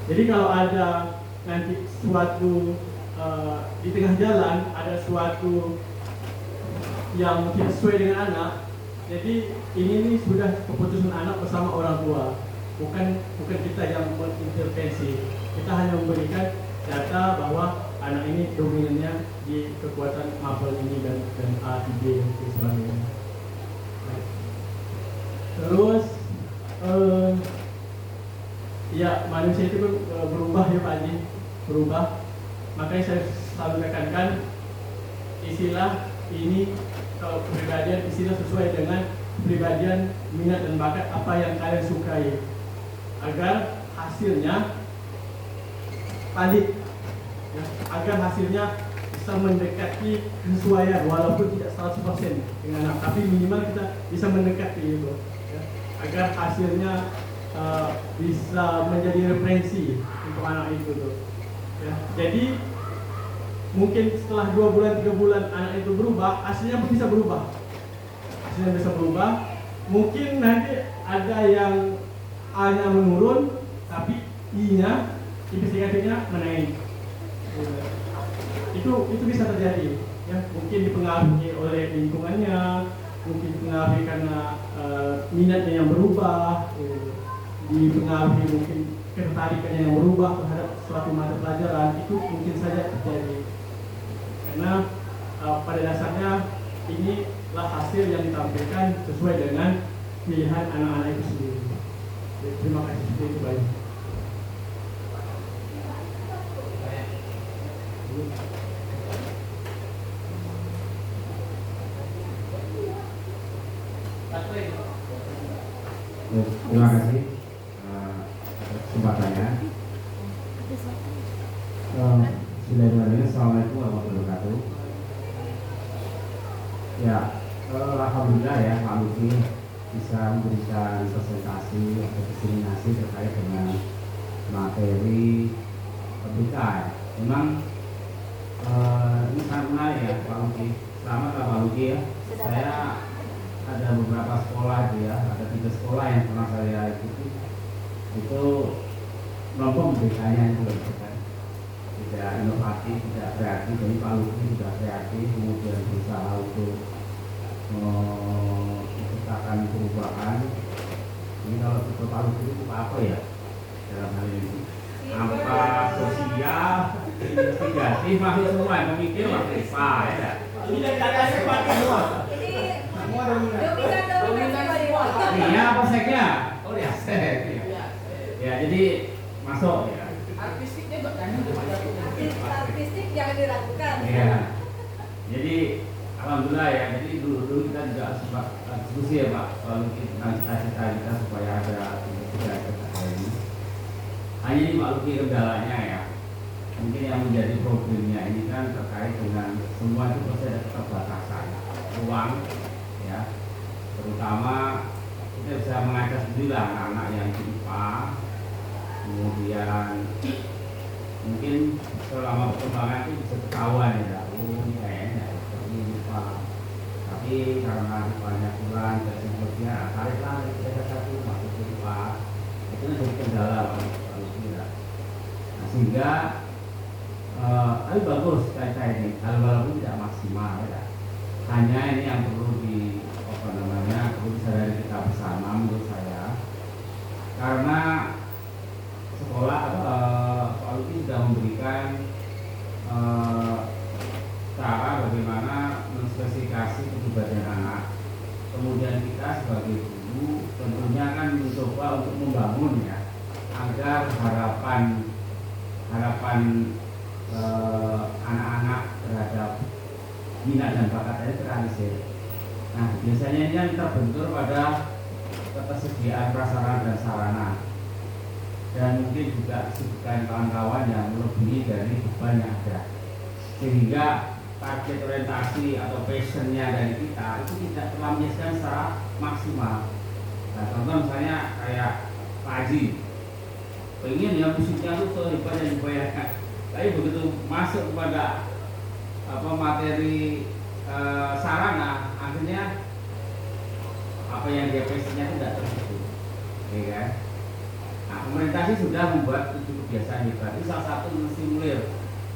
Jadi kalau ada nanti suatu di tengah jalan ada suatu yang tidak sesuai dengan anak, jadi ini sudah keputusan anak bersama orang tua, bukan kita yang mengintervensi. Kita hanya memberikan data bahwa anak ini dominannya di kekuatan mapel ini dan A, B dan sebagainya. Terus ya manusia itu berubah ya Pak Haji, berubah. Makanya saya selalu tekankan istilah ini, kalau kepribadian istilah sesuai dengan kepribadian, minat dan bakat apa yang kalian sukai, agar hasilnya valid, ya, agar hasilnya bisa mendekati kesesuaian walaupun tidak 100% dengan anak, tapi minimal kita bisa mendekati itu, ya, agar hasilnya bisa menjadi referensi untuk anak itu tuh. Ya, jadi mungkin setelah 2 bulan 3 bulan anak itu berubah, hasilnya bisa berubah. Hasilnya bisa berubah. Mungkin nanti ada yang A-nya menurun, tapi I-nya, investigasinya menaik. Itu bisa terjadi. Ya, mungkin dipengaruhi oleh lingkungannya, mungkin dipengaruhi karena minatnya yang berubah, dipengaruhi mungkin ketertarikannya yang berubah terhadap suatu mata pelajaran, itu mungkin saja terjadi. Karena pada dasarnya inilah hasil yang ditampilkan sesuai dengan pilihan anak-anak itu sendiri. Jadi, terima kasih, itu baik. Terima kasih kesempatannya. Bismillahirrahmanirrahim. Assalamualaikum warahmatullahi wabarakatuh. Ya, alhamdulillah ya Pak Luki bisa memberikan presentasi atau diseminasi terkait dengan materi PBK. Memang ini sangat menarik ya Pak Luki. Selamat Pak Luki ya. Saya ada beberapa sekolah ya, ada 3 sekolah yang pernah saya ikuti. Itu melompok PBK-nya itu kan tidak inovatif, tidak kreatif. Jadi Pak Luki sudah kreatif, kemudian berusaha untuk menciptakan perubahan. Ini kalau kita Pak Luki itu apa ya dalam hal ini? Apa sosial, investigatif, masuk semua, memikir masuk IPA ya. Ini data seperti semua. Semua dominan semua. Iya, apa seknya? Oh ya, sek. Ya, jadi masuk ya. Artistiknya bahkan Artistik jangan diragukan. Iya. Jadi alhamdulillah ya. Jadi dulu kita juga sempat diskusi ya Pak, soal tentang cita-cita kita supaya ada investigasi terkait ini. Hanya ini Pak Luki kendalanya ya. Mungkin yang menjadi problemnya ini kan terkait dengan semua itu pasti ada keterbatasan ruang ya. Terutama kita bisa mengajak sendiri anak-anak yang di IPA. Kemudian mungkin selama perkembangan itu bisa ketahuan ya, ini kayaknya seperti IPA. Tapi karena IPA-nya kurang, dan sebagainya, tariklah kita satu masuk ke IPA. Itu jadi kendala kalau kira. Nah, sehingga tapi bagus kayak ini, walaupun tidak maksimal ya. Hanya ini yang perlu perlu disadari kita bersama menurut saya. Karena sekolah Pak Luki sudah memberikan cara bagaimana menspesifikasi kepribadian anak. Kemudian kita sebagai guru tentunya kan mencoba untuk membangun ya, agar harapan anak-anak terhadap minat dan bakatnya terrealisir. Nah, biasanya ini yang terbentur pada ketersediaan prasarana dan sarana, dan mungkin juga kesibukan kawan-kawan yang melebihi dari beban yang ada, sehingga target orientasi atau passionnya dari kita itu tidak terlampiaskan secara maksimal. Nah, contoh misalnya kayak Pak Haji, pengen ya musiknya itu sehebat yang dibayangkan, tapi begitu masuk kepada materi sarana, akhirnya apa yang dia passionnya itu tidak tersentuh, ya kan? Nah, pemerintah sih sudah membuat 7 kebiasaan hebat. Itu salah satu menstimulir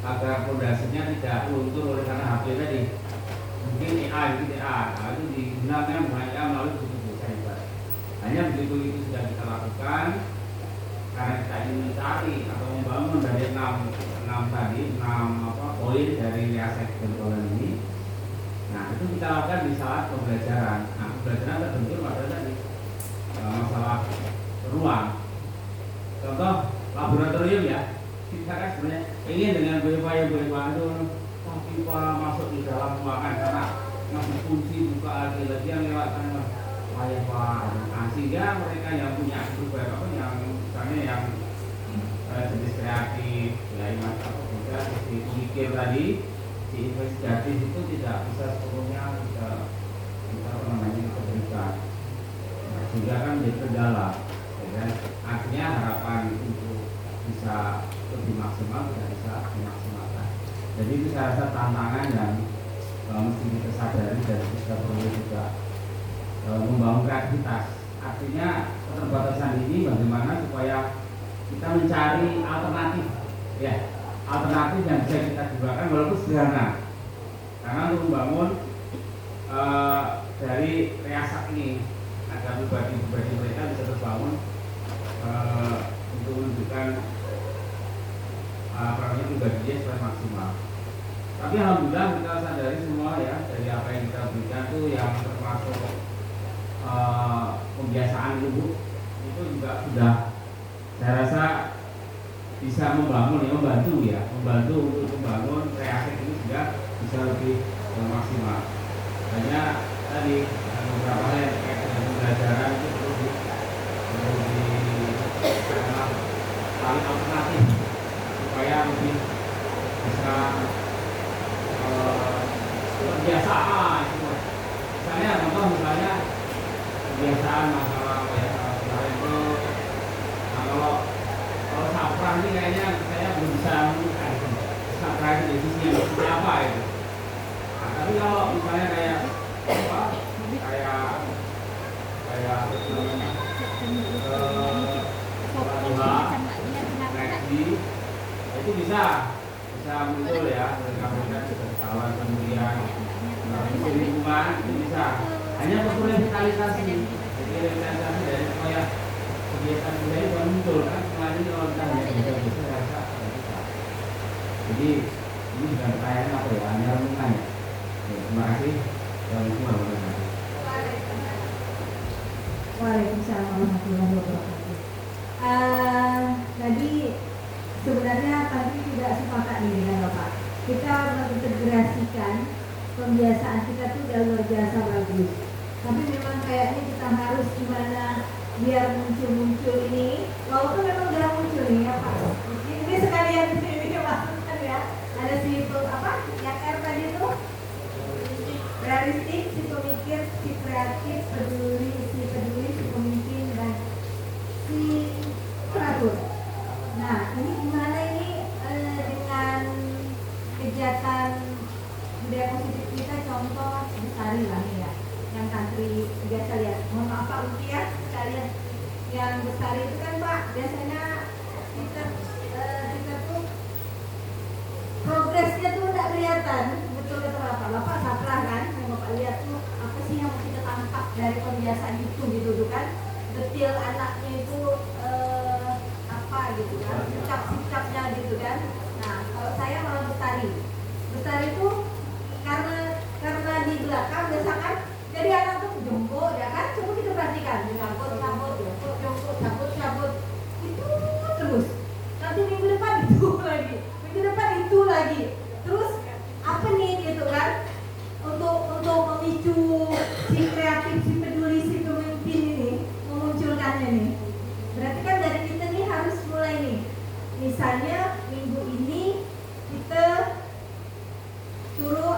agar fondasinya tidak luntur oleh karena HP tadi. Mungkin AI, nah, itu digunakan melalui 7 kebiasaan hebat. Hanya begitu itu sudah kita lakukan, karena kita ingin mencari atau membangun dari 6 poin dari reaksi kebentukan ini. Nah, itu kita lakukan di saat pembelajaran. Nah, pembelajaran terbentur pada tadi masalah ruang. Contoh laboratorium ya, kita kan sebenarnya ingin dengan BPA itu pipa masuk di dalam ruangan karena masih kunci buka lagi yang lewat sana sehingga mereka yang punya yang misalnya yang jenis kreatif ya juga si pemikir tadi si investigatif itu tidak bisa sepenuhnya bisa diberikan, nah, sehingga kan menjadi kendala ya kan? Akhirnya harapan untuk bisa lebih maksimal tidak bisa dimaksimalkan. Jadi itu saya rasa tantangan yang mesti kita sadari dan kita perlu juga membangun kreativitas. Artinya keterbatasan ini bagaimana supaya kita mencari alternatif, ya alternatif yang bisa kita gunakan walaupun sederhana. Karena untuk membangun dari reasak ini agar pribadi mereka bisa terbangun untuk menunjukkan pribadinya supaya maksimal. Tapi alhamdulillah kita sadari semua ya dari apa yang kita berikan itu yang termasuk pembiasaan ibu itu juga sudah saya rasa bisa membantu untuk membangun reaksi ini juga bisa lebih maksimal. Hanya tadi beberapa hal yang terkait dengan pembelajaran itu perlu cari alternatif supaya lebih bisa kebiasaan. Misalnya kebiasaan masalah kemarin itu kalau safra ini kayaknya saya belum bisa menemukan safra itu definisinya seperti apa itu. Nah, tapi kalau misalnya kayak itu bisa muncul ya mereka berkawan kemudian lingkungan itu bisa hanya perlu revitalisasi dari supaya kebiasaan budaya itu muncul kan kemarin kalau kita hanya bisa rasa bisa. Jadi ini bukan pertanyaan apa ya, hanya renungan ya. Terima kasih. Assalamualaikum warahmatullahi wabarakatuh. Waalaikumsalam warahmatullahi wabarakatuh. Tadi sebenarnya tadi tidak sepakat nih dengan Bapak. Kita mengintegrasikan pembiasaan kita tuh udah luar biasa bagus. Tapi memang kayaknya kita harus gimana biar muncul ini. Walaupun memang udah muncul nih ya Pak. Ini sekalian ini masukkan ya. Ada si yang R tadi itu realistik, si pemikir, si kreatif, peduli, si pemimpin dan si teratur. Nah, ini gimana ini dengan kegiatan budaya positif kita, contoh Bestari lah nih ya, yang country biasa lihat. Mohon maaf Pak Uki ya, sekalian yang Bestari itu kan Pak, biasanya kita tuh progresnya tuh nggak kelihatan, betul kata Bapak salah kan, yang Bapak lihat tuh apa sih yang kita tangkap dari kebiasaan itu gitu kan, detil anaknya itu gitu kan, sikap-sikapnya gitu kan. Nah, kalau saya malah Bestari itu karena di belakang biasakan jadi anak tuh jemput ya kan, coba kita perhatikan cabut itu terus. Nanti minggu depan itu lagi. Terus apa nih gitu kan? Untuk memicu si kreatif, si peduli, si pemimpin ini memunculkannya nih. Berarti kan dari kita nih harus mulai nih. Misalnya minggu ini kita suruh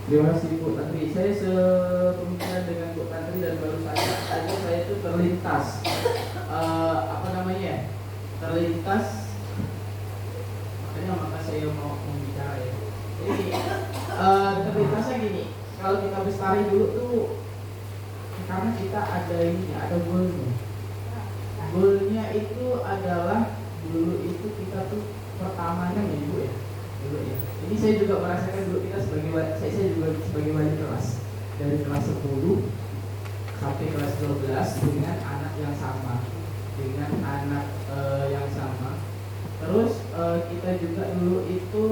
Terima kasih Bu Tantri. Saya sepemikiran dengan Bu Tantri dan baru saja saya itu terlintas apa namanya? Terlintas maka saya mau membicara ya. Jadi terlintasnya gini, kalau kita bestari dulu tuh karena kita ada ini, ada goalnya. Goalnya itu adalah dulu itu kita tuh pertamanya ya Bu ya. Dulu ya. Ini saya juga merasakan dulu kita sebagai saya juga sebagai wali kelas dari kelas 10 sampai kelas 12 dengan anak yang sama, dengan anak yang sama. Terus kita juga dulu itu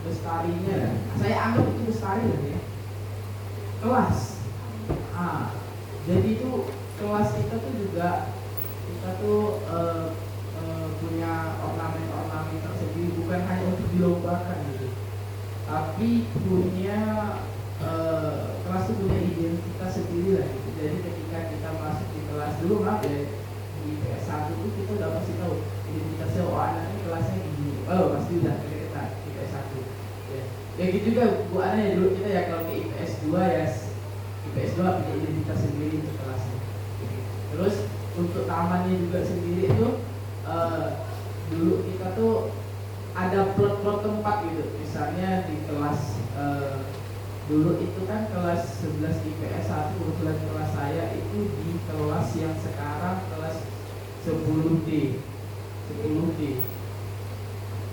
bestarinya, saya anggap itu bestari ya, kelas. Jadi itu kelas kita tuh juga kita tuh punya ornamen-ornamen tersendiri, bukan hanya untuk dilombakan gitu, tapi punya kelas itu punya identitas sendiri lah gitu. Jadi ketika kita masuk di kelas dulu, maaf ya, di PS1 itu kita udah pasti tahu identitasnya, oh anak ini kelasnya gini, oh pasti udah kita di PS1 ya gitu juga Bu Ana ya dulu kita ya, kalau ke IPS 2 ya IPS 2 punya identitas sendiri untuk kelasnya. Terus untuk tamannya juga sendiri itu dulu kita tuh ada plot-plot tempat gitu, misalnya di kelas dulu itu kan kelas 11 IPS 1, kebetulan kelas saya itu di kelas yang sekarang kelas 10D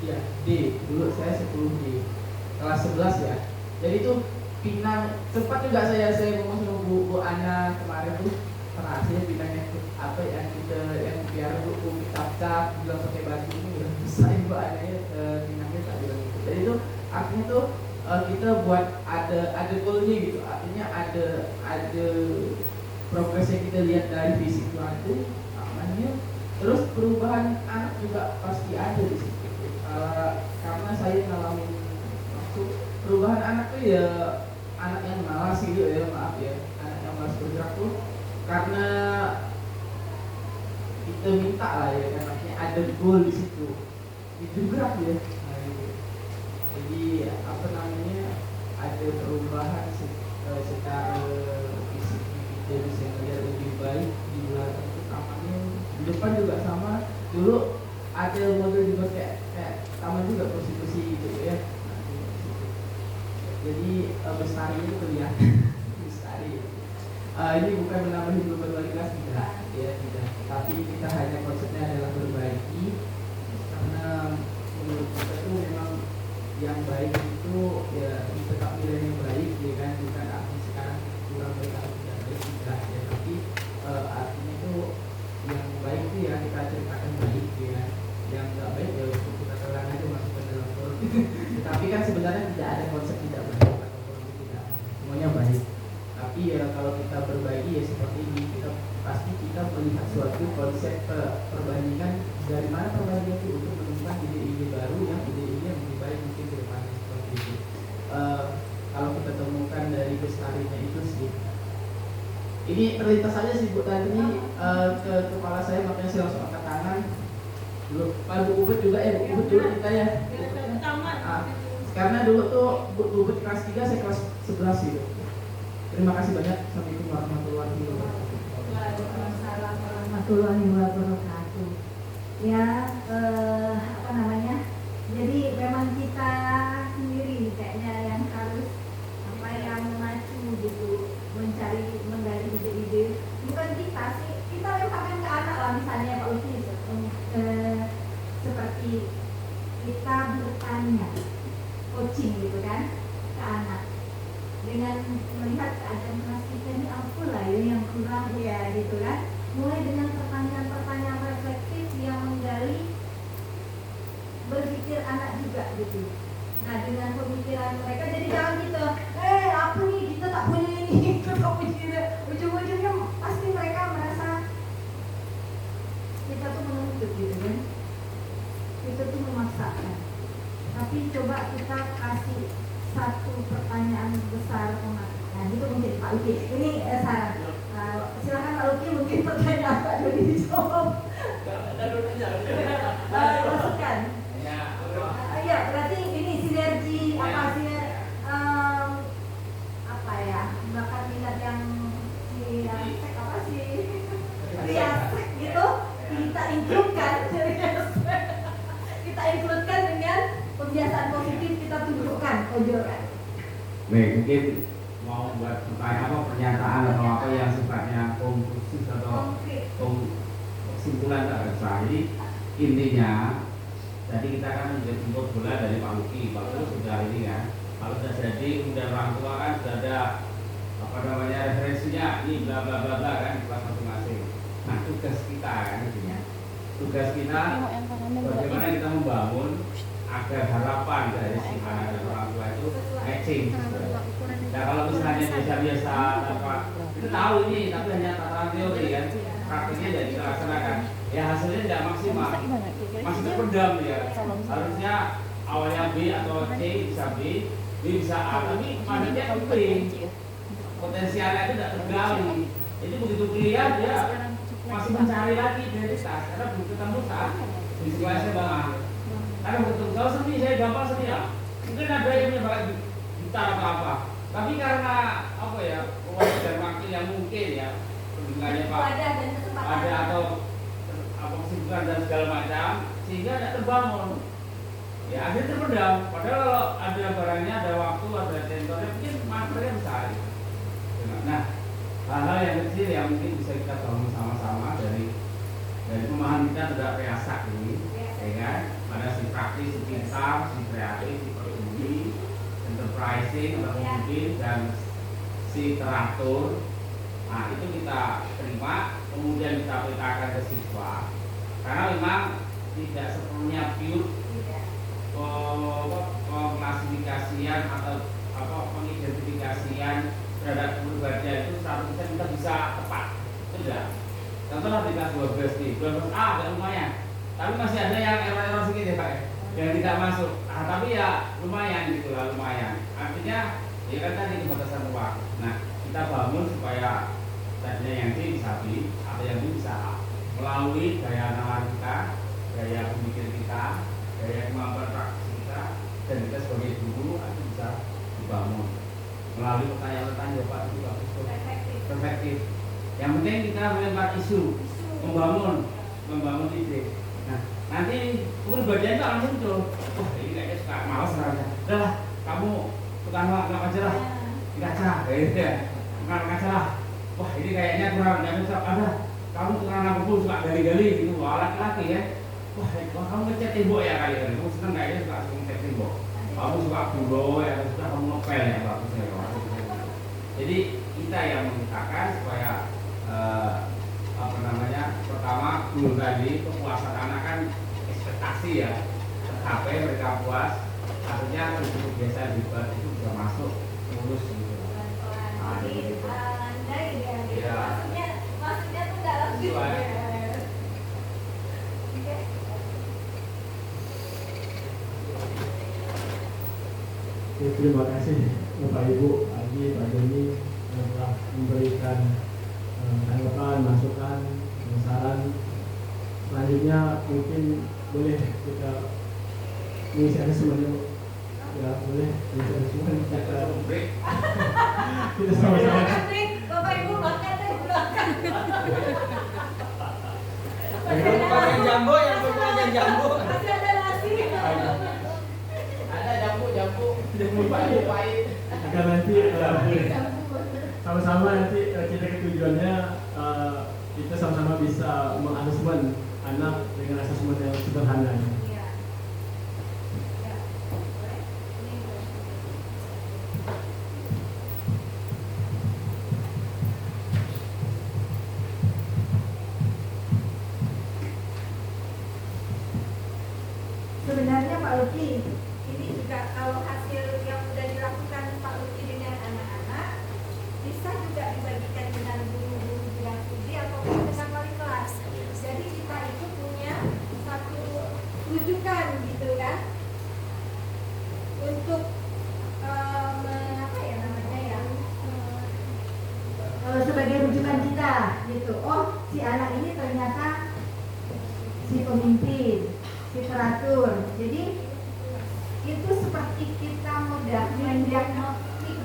ya, D, dulu saya 10D kelas 11 ya. Jadi itu pinang, sempat juga saya ngomong sama Bu Ana kemarin tuh, rasanya pinangnya apa yang kita yang biar buku kita cat bilang pakai baju ini udah besar Bu Ana ya, pinangnya tak bilang gitu. Jadi itu artinya tuh kita buat ada goalnya gitu, artinya ada progres yang kita lihat dari fisik itu namanya. Terus perubahan anak juga pasti ada di situ, karena saya ngalamin maksud perubahan anak tuh ya, anak yang malas gitu ya, maaf ya, anak yang malas bergerak tuh karena kita minta lah ya, karena ada goal di situ, itu gerak ya. Jadi apa namanya, ada perubahan secara fisik, kita bisa melihat lebih baik di belakang itu tamannya, di depan juga sama. Dulu ada model juga kayak taman juga kursi-kursi gitu ya. Jadi bestari itu kelihatan bestari. Ini bukan menambah hidup berwali kelas, tidak ya, tidak. Tapi kita hanya konsepnya adalah berbagi, karena menurut kita tuh memang yang baik itu ya tetap nilai yang baik ya kan, bukan artinya sekarang kurang baik atau tidak baik, tidak ya, tapi artinya itu yang baik itu ya kita ceritakan baik ya, yang tidak baik ya untuk kita terang aja masukkan dalam forum. Tapi kan sebenarnya tidak ada konsep tidak baik atau konsep tidak, semuanya baik. Tapi ya kalau kita berbagi ya seperti ini, kita pasti kita melihat suatu konsep perbandingan dari mana perbandingan itu untuk menemukan ide-ide baru yang ide-ide yang lebih baik mungkin ke depannya seperti itu. Kalau kita temukan dari bestarinya itu sih, ini terlintas aja sih Bu tadi ke kepala saya, makanya saya langsung angkat tangan dulu. Pak Bu Ubud juga ya, Bu Ubud dulu kita ya. Karena dulu tuh Bu Ubud kelas 3, saya kelas 11 gitu. Terima kasih banyak. Assalamualaikum warahmatullahi wabarakatuh. Waalaikumsalam warahmatullahi wabarakatuh. Ya, apa namanya? Jadi memang kita sendiri kayaknya yang harus apa yang memacu gitu, menggali ide-ide. Bukan kita sih, kita letakkan ke anak lah, misalnya Pak Uci, seperti kita bertanya, coaching gitu kan, ke anak. Dengan melihat keadaan kelas kita ini apa lah ya yang kurang ya gitu kan, mulai dengan pertanyaan-pertanyaan reflektif yang menggali berpikir anak juga gitu. Nah dengan pemikiran mereka jadi jangan gitu, apa nih kita tak punya ini, kita tak punya ini. Ujung-ujungnya pasti mereka merasa kita tuh menuntut gitu kan, kita tuh memaksakan. Tapi coba kita kasih satu pertanyaan besar. Nah itu mungkin Pak Luki, ini saran. Silakan Pak Luki, mungkin pertanyaan Pak Dodi dijawab. Masukkan. Ya berarti ini sinergi apa sih kebiasaan positif kita tunjukkan, ojol kan. Baik, mungkin mau buat pertanyaan apa pernyataan atau apa yang sifatnya konklusif atau Konkret. kesimpulan tak usah. Jadi intinya tadi kita kan menjadi jemput bola dari Pak Luki. Pak Luki sudah ini kan, kalau sudah jadi kemudian orang tua kan sudah ada apa namanya referensinya ini bla bla bla bla kan di kelas masing-masing. Nah tugas kita kan intinya, tugas kita bagaimana kita membangun agar harapan dari si anak dan orang tua itu matching. Nah kalau misalnya biasa-biasa apa kita tahu ini tapi hanya tataran teori kan, praktiknya tidak dilaksanakan, ya hasilnya tidak maksimal, masih terpendam ya. Harusnya awalnya B atau C bisa B bisa A, tapi padatnya ke B, potensialnya itu tidak tergali. Jadi begitu kuliah dia masih mencari lagi identitas karena belum ketemu saat di sekolahnya Bang. Karena betul kalau seni saya gampang seni ya, mungkin ada yang menyebabkan gitar atau apa, tapi karena apa ya dan waktu yang mungkin ya pendengarnya Pak ada atau apa kesibukan dan segala macam sehingga tidak terbangun, ya akhirnya terpendam. Padahal kalau ada barangnya, ada waktu, ada tentornya mungkin materinya besar. Nah hal-hal yang kecil yang mungkin bisa kita bangun sama-sama dari pemahaman kita tidak reasak ini, ya kan? Pada si praktis, si pintar, si kreatif, si peduli, enterprising, atau mungkin dan si teratur. Nah itu kita terima, kemudian kita aplikasikan ke siswa. Karena memang tidak sepenuhnya pure klasifikasian atau apa pengidentifikasian terhadap kepribadian itu 100% kita bisa tepat, tidak. Contohnya di kelas 12 nih, 12 A ya lumayan, tapi masih ada yang error-error sedikit ya Pak ya, yang tidak masuk. Tapi ya lumayan gitu lah, lumayan. Artinya ya kan tadi kebatasan ruang. Nah kita bangun supaya tadinya yang C bisa B atau yang B bisa A melalui daya nalar kita, daya pemikir kita, daya kemampuan praktis kita, dan kita sebagai guru itu bisa dibangun melalui pertanyaan-pertanyaan Pak itu bagus kok, perfektif. Yang penting kita melempar isu, membangun ide. Nah nanti kepribadian itu akan muncul. Wah ini kayaknya suka malas rasanya. Udahlah, kamu tukang ngelap aja lah di kaca, gitu ya. Tukang kaca lah. Wah ini kayaknya kurang cocok. Ada, kamu tukang lampu suka gali-gali gitu. Wah laki-laki ya. Wah kamu ngecat tembok ya kali ini. Kamu seneng kayaknya suka ngecat tembok. Kamu suka bulo ya, suka kamu ngepel ya bagusnya. Jadi kita yang memetakan supaya apa namanya, pertama dulu tadi kepuasan anak kan ekspektasi ya tercapai, mereka puas, akhirnya kebiasaan hebat itu bisa masuk mulus gitu. Nah, jadi gitu. Ya. Maksudnya tuh dalam gitu. Terima kasih Bapak Ibu, Agi, Pak Joni yang telah memberikan tanggapan, masukan, saran. Selanjutnya mungkin boleh kita mengisi asesmen, ya boleh mengisi asesmen kita sama-sama. Bapak Ibu makan dari belakang. Yang jambu, yang jambu. Masih ada nasi. Ada jambu pahit. Agar nanti sama-sama nanti kita ketujuannya kita sama-sama bisa mengasesmen anak dengan asesmen yang sederhana. Sebenarnya Pak Luki, ini juga kalau hasil yang sudah dilakukan Pak Luki dengan anak-anak bisa juga dibagikan dengan guru-guru bidang studi ataupun dengan wali kelas. Jadi kita itu punya satu rujukan gitu kan untuk apa ya namanya ya sebagai rujukan kita gitu. Oh si anak ini ternyata si pemimpin, si teratur. Jadi itu seperti kita mudah mendiagnostik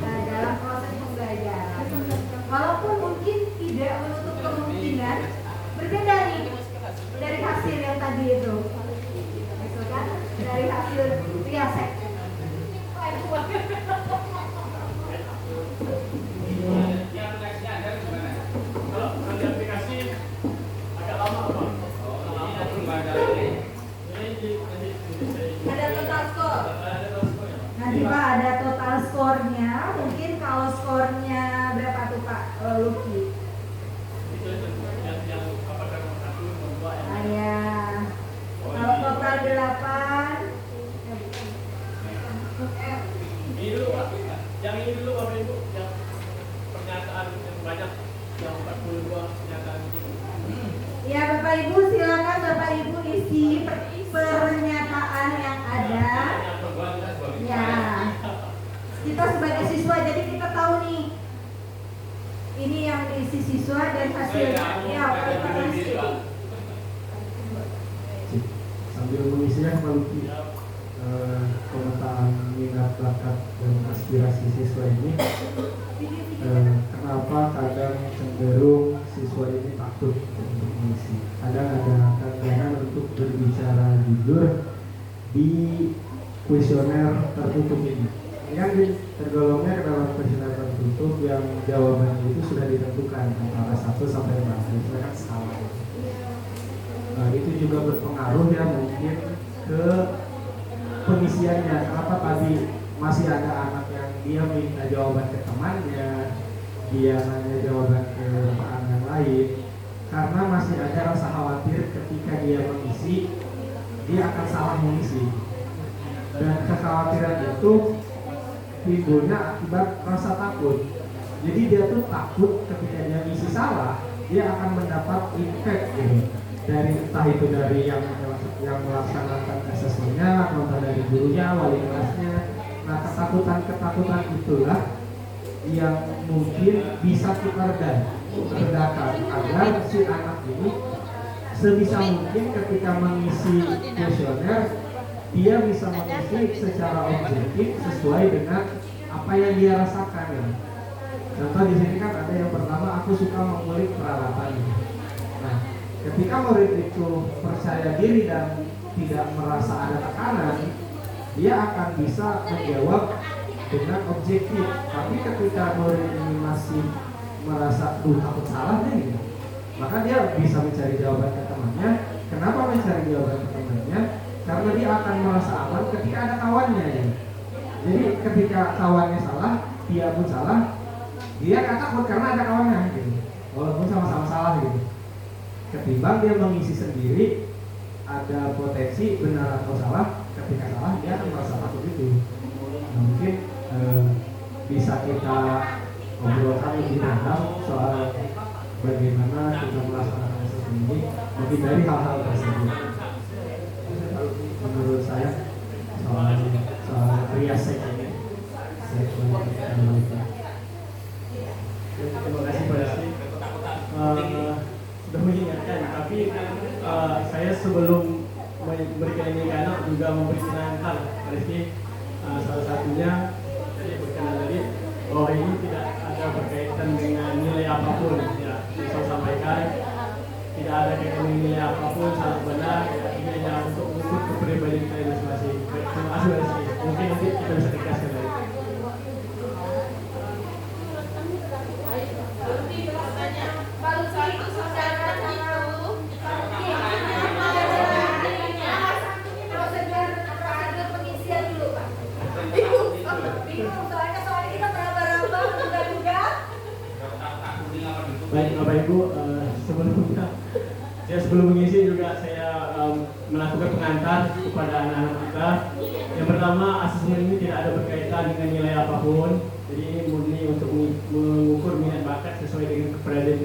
dalam proses pembelajaran. Walaupun mungkin tidak menutup kemungkinan berbeda dari hasil yang tadi itu, gitu kan? Ini Pak ada total skornya. Mungkin kalau skornya berapa tuh Pak Lucky? Yang apakah nomor 1, nomor 2 yang Ya. Kalau total 8. ini dulu Pak. Yang ini dulu Bapak Ibu, yang pernyataan yang banyak, yang 42 pernyataan itu. Ya Bapak Ibu silakan Bapak Ibu isi pernyataan yang ada. Ya. Kita sebagai siswa jadi kita tahu nih. Ini yang diisi siswa dan hasilnya. Ya, kita isi. Sambil mengisinya Pak pemetaan minat bakat dan aspirasi siswa ini, kenapa kadang cenderung siswa ini takut untuk mengisi? Kadang ada tantangan untuk berbicara jujur di kuesioner tertutup ini. Yang tergolongnya ke dalam kuesioner tertutup yang jawabannya itu sudah ditentukan antara 1 sampai 5, misalkan skala. Itu juga berpengaruh ya mungkin ke pengisiannya. Kenapa tadi masih ada anak yang dia minta jawaban ke temannya, dia nanya jawaban ke rekan yang lain, karena masih ada rasa khawatir ketika dia mengisi dia akan salah mengisi, dan kekhawatiran itu timbulnya akibat rasa takut. Jadi dia tuh takut ketika dia mengisi salah dia akan mendapat impact gitu, dari entah itu dari yang melaksanakan asesmennya atau dari gurunya, wali kelasnya. Nah, ketakutan itulah yang mungkin bisa kita redakan agar si anak ini sebisa mungkin ketika mengisi kuesioner dia bisa mengisi secara objektif sesuai dengan apa yang dia rasakan ya. Contoh di sini kan ada yang pertama, aku suka mengulik peralatan. Nah, ketika murid itu percaya diri dan tidak merasa ada tekanan, dia akan bisa menjawab dengan objektif. Tapi ketika murid ini masih merasa takut salah nih, maka dia bisa mencari jawaban ke temannya. Kenapa mencari jawaban ke temannya? Karena dia akan merasa aman ketika ada kawannya ya. Jadi ketika kawannya salah, dia pun salah, dia nggak takut karena ada kawannya gitu. Walaupun sama-sama salah gitu. Ketimbang dia mengisi sendiri, ada potensi benar atau salah, ketika salah dia akan merasa takut itu. Nah, mungkin bisa kita ngobrolkan lebih dalam soal bagaimana kita melaksanakan sesuatu ini, mungkin dari hal-hal tersebut. Menurut saya soal riasek ini, saya terima kasih Pak Rizky sudah mengingatkan, tapi saya sebelum memberikan ini ke anak juga memberikan hal Pak Rizky. Salah satunya tadi berkenan tadi bahwa ini tidak ada berkaitan dengan nilai apapun ya. Saya sampaikan tidak ada kaitan dengan nilai apapun, salah benar, ini hanya untuk mengukur kepribadian kita masing-masing. Terima kasih Pak Rizky. Mungkin nanti kita bisa tegaskan lagi. Baik Bapak Ibu, sebelum mengisi juga saya melakukan pengantar kepada anak-anak kita. Yang pertama, asesmen ini tidak ada berkaitan dengan nilai apapun. Jadi ini murni untuk mengukur minat bakat sesuai dengan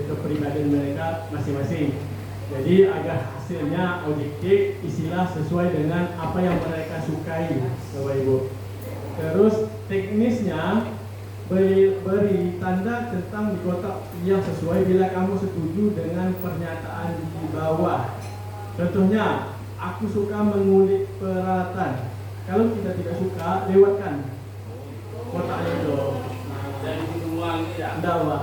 kepribadian mereka masing-masing. Jadi agar hasilnya objektif, isilah sesuai dengan apa yang mereka sukai, Bapak Ibu. Terus teknisnya beri tanda tentang di kotak yang sesuai bila kamu setuju dengan pernyataan di bawah. Contohnya, aku suka mengulik peralatan. Kalau kita tidak suka, lewatkan kotaknya itu. Jadi semua ini ya. Tidak, Pak.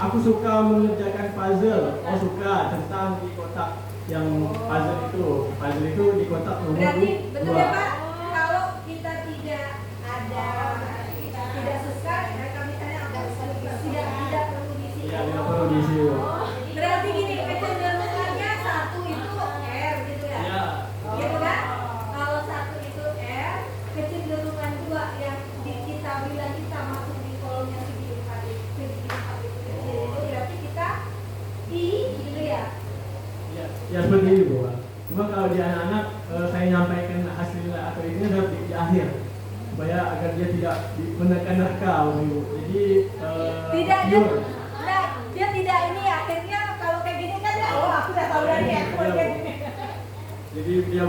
Aku suka mengerjakan puzzle. Oh, suka tentang di kotak yang puzzle itu. Puzzle itu di kotak nomor 2. Berarti betul ya Pak, kalau kita tidak suka, mereka misalnya tidak perlu diisi. Iya, tidak perlu diisi. Berarti gini, kecenderungannya 1 itu R gitu ya? Iya. Gitu kan? Kalau 1 itu R, kecenderungan 2 dia tidak menerka-nerka Ibu. Jadi Tidak dia, pure. nah, dia tidak ini akhirnya kalau kayak gini kan ya, oh aku udah tahu dari aku kayak gini. Jadi dia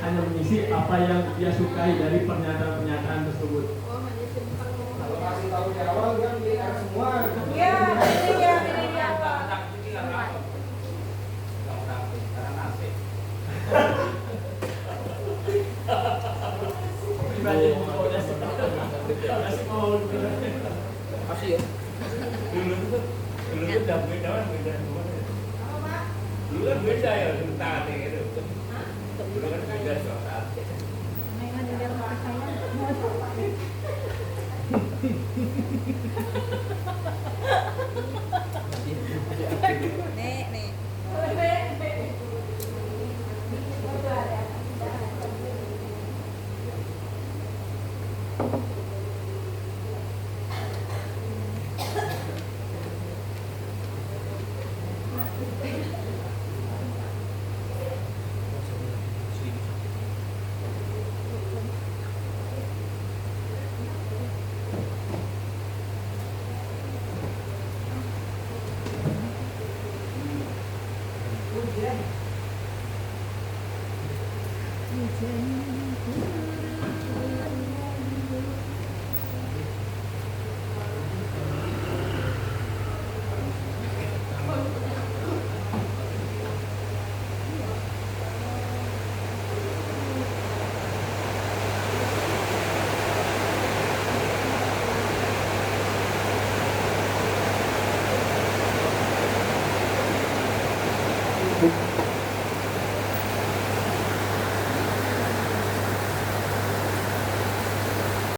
hanya mengisi apa yang dia sukai dari pernyataan-pernyataan tersebut. Oh, hanya simpang Kalau ngomong. kasih tahu di awal dia belikan semua. Iya, ini dia apa? Kasih ya. Dulu tuh udah beda Apa, Pak? Dulu kan beda ya saat itu. Dulu kan beda saat. Mainan di dalam saya.